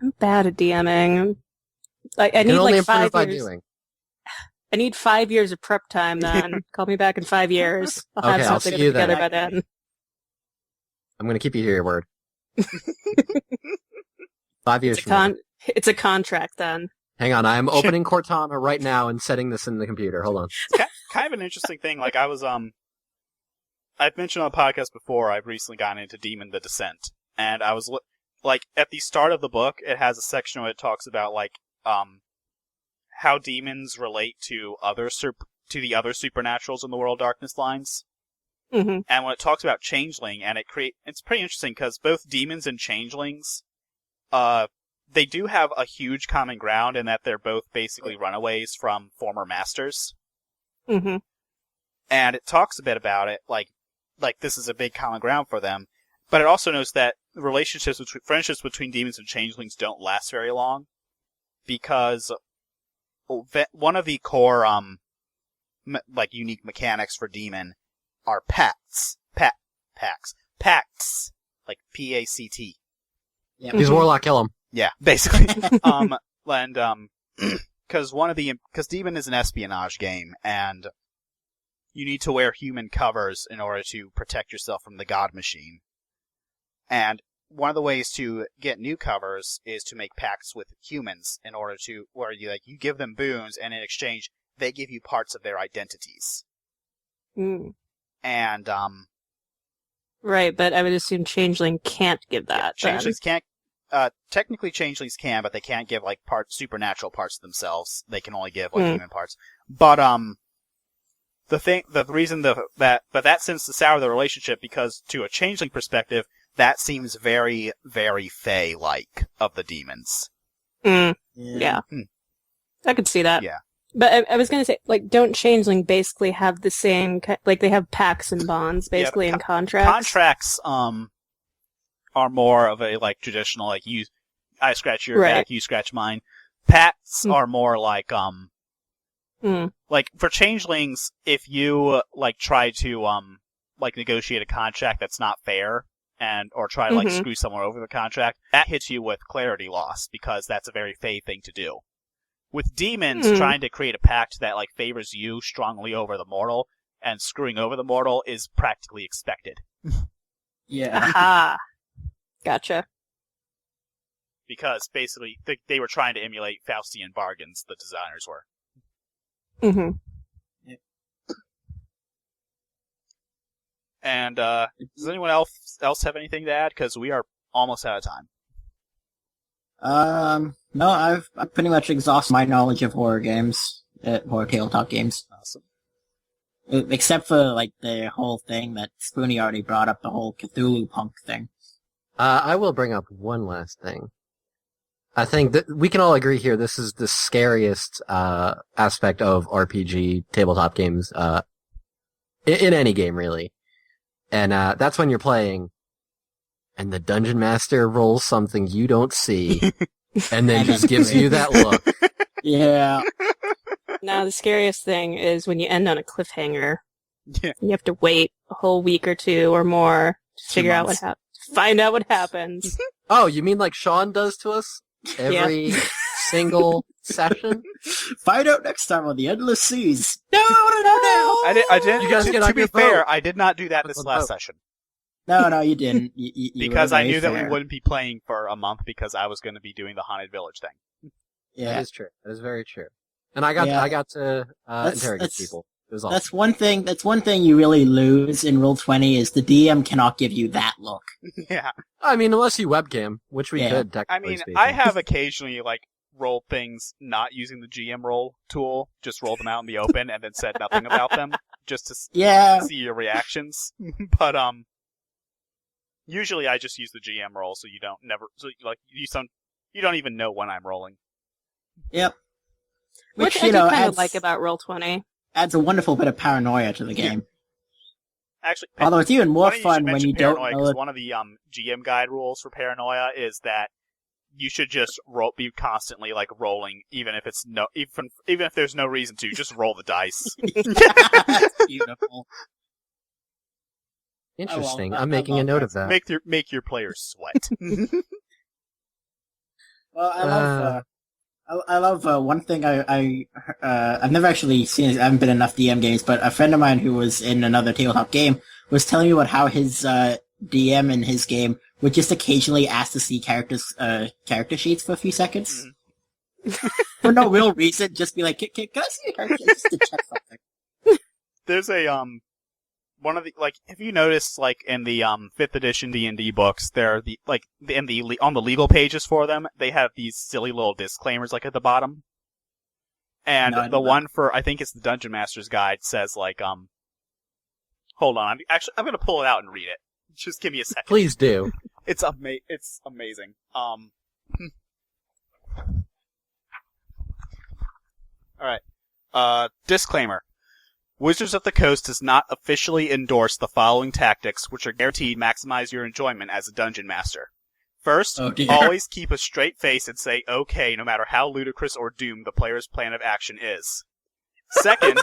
I'm bad at DMing. I You can need only 5 improve by years. doing. I need 5 years of prep time then. Call me back in 5 years. I'll have Okay, I'll something see you then. together by then. I'm going to keep you to your word. 5 years from now. It's a contract then. Hang on, I am opening Cortana right now and setting this in the computer. Hold on. Kind of an interesting thing. I was I've mentioned on the podcast before, I've recently gotten into Demon the Descent, and I was like at the start of the book, it has a section where it talks about like how demons relate to to the other supernaturals in the World Darkness lines. Mm-hmm. And when it talks about changeling, and it's pretty interesting because both demons and changelings, they do have a huge common ground in that they're both basically runaways from former masters. Mm-hmm. And it talks a bit about it, like this is a big common ground for them. But it also notes that friendships between demons and changelings don't last very long, because one of the core unique mechanics for demon are pacts, like PACT. Yeah. Use Warlock, kill him. Yeah, basically. Because demon is an espionage game, and you need to wear human covers in order to protect yourself from the God Machine. And one of the ways to get new covers is to make pacts with humans in order to, where you give them boons, and in exchange, they give you parts of their identities. Mm. And, Right, but I would assume Changeling can't give that. yeah, changelings can't, technically changelings can, but they can't give, like, supernatural parts themselves. They can only give, like, human parts. But, the reason that seems to sour the relationship, because to a changeling perspective, that seems very, very Fae-like of the demons. Mm. Yeah. I could see that. Yeah. But I was going to say, like, don't Changeling basically have the same, like, they have pacts and bonds, basically, in contracts? Contracts, are more of a, like, traditional, like, I scratch your back, you scratch mine. Pacts are more like, like, for changelings, if you, like, try to, like, negotiate a contract that's not fair, or try to, like, screw someone over the contract, that hits you with clarity loss, because that's a very Fae thing to do. With demons, trying to create a pact that, like, favors you strongly over the mortal, and screwing over the mortal is practically expected. Yeah. Aha! Gotcha. Because, basically, they were trying to emulate Faustian bargains, the designers were. Mm-hmm. And, does anyone else have anything to add? Because we are almost out of time. No, I've pretty much exhausted my knowledge of horror games, horror tabletop games. Awesome. Except for, like, the whole thing that Spoonie already brought up, the whole Cthulhu punk thing. I will bring up one last thing. I think that we can all agree here this is the scariest aspect of RPG tabletop games in any game, really. And that's when you're playing, and the dungeon master rolls something you don't see, and then just gives you that look. Yeah. Now, the scariest thing is when you end on a cliffhanger. Yeah. You have to wait a whole week or two or more to figure out what happens. Find out what happens. Oh, you mean like Sean does to us every single session? Find out next time on the Endless Seas. No, I want to know now. I didn't. You guys get to on be your fair, boat. I did not do that this last session. No, you didn't. You Because were I very knew that fair. we wouldn't be playing for a month because I was going to be doing the Haunted Village thing. That Yeah, is true. That is very true. And I got to interrogate people. It was awesome. that's one thing. That's one thing you really lose in Roll20 is the DM cannot give you that look. Yeah. I mean, unless you webcam, which we Yeah. could technically I mean, speaking. I have occasionally, like, rolled things not using the GM roll tool, just rolled them out in the open and then said nothing about them, just to Yeah, see your reactions. But, usually I just use the GM roll so you don't even know when I'm rolling. yep. Which I you do know kind of adds, like about Roll20. adds a wonderful bit of paranoia to the game. Actually, Although it's even more funny fun should when mention you don't paranoia, know. 'cause one of the GM guide rules for paranoia is that you should just be constantly like rolling, even if there's no reason to. Just roll the dice. That's beautiful. Interesting. I I'm making a love note that. of that. Make your players sweat. Well, I love one thing I've never actually seen it. I haven't been in enough DM games, but a friend of mine who was in another tabletop game was telling me about how his DM in his game would just occasionally ask to see character sheets for a few seconds. For no real reason, just be like, can I see your character sheet just to check something? There's a one of the have you noticed in the 5th edition D&D books, they're on the legal pages for them, they have these silly little disclaimers at the bottom. And No, I the don't know. one for, I think it's the Dungeon Master's Guide, says hold on, I'm gonna pull it out and read it. Just give me a second. Please do. It's amazing. Alright. Disclaimer. Wizards of the Coast does not officially endorse the following tactics, which are guaranteed maximize your enjoyment as a dungeon master. First, Oh, dear. always keep a straight face and say okay no matter how ludicrous or doomed the player's plan of action is. Second,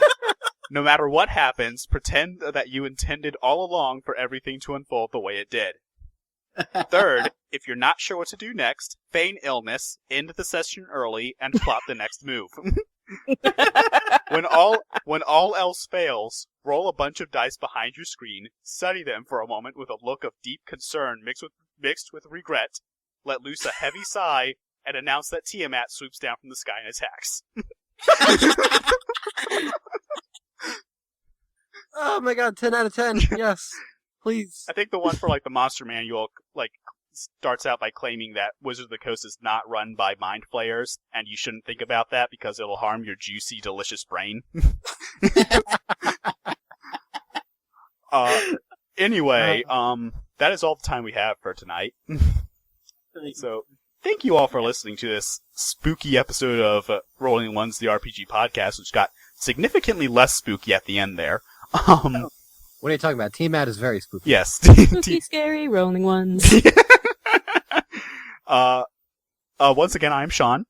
no matter what happens, pretend that you intended all along for everything to unfold the way it did. Third, if you're not sure what to do next, feign illness, end the session early, and plot the next move. When all else fails, roll a bunch of dice behind your screen, study them for a moment with a look of deep concern mixed with regret, let loose a heavy sigh, and announce that Tiamat swoops down from the sky and attacks. Oh my god, 10 out of 10. Yes. Please. I think the one for the Monster Manual starts out by claiming that Wizards of the Coast is not run by mind flayers, and you shouldn't think about that because it'll harm your juicy, delicious brain. Anyway, that is all the time we have for tonight. So, thank you all for listening to this spooky episode of Rolling Ones, the RPG podcast, which got significantly less spooky at the end there. What are you talking about? T-Mat is very spooky. Yes. Spooky, scary, rolling ones. Once again, I'm Sean.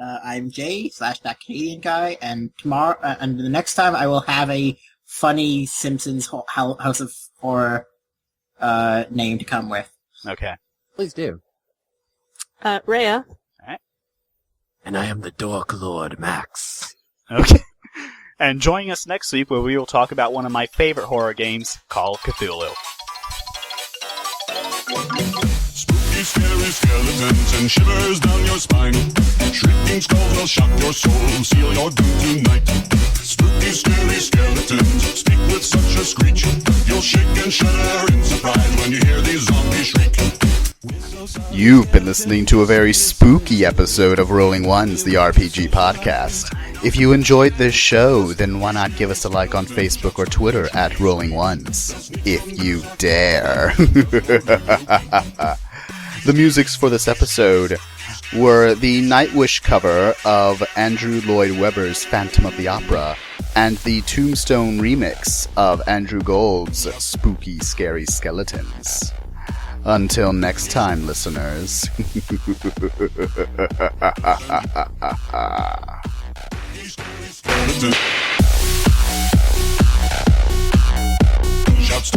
I'm Jay / that Canadian guy, and tomorrow, and the next time I will have a funny Simpsons House of Horror name to come with. Okay. Please do. Rhea. And I am the Dork Lord Max. Okay. And join us next week where we will talk about one of my favorite horror games, Call of Cthulhu. Spooky, scary skeletons and shivers down your spine. Shrieking skulls will shock your soul, seal your doom tonight. Spooky, scary skeletons speak with such a screech. You'll shake and shudder in surprise when you hear these zombies shriek. You've been listening to a very spooky episode of Rolling Ones, the RPG podcast. If you enjoyed this show, then why not give us a like on Facebook or Twitter at Rolling Ones, if you dare. The musics for this episode were the Nightwish cover of Andrew Lloyd Webber's Phantom of the Opera and the Tombstone remix of Andrew Gould's Spooky Scary Skeletons. Until next time, listeners. Shouts.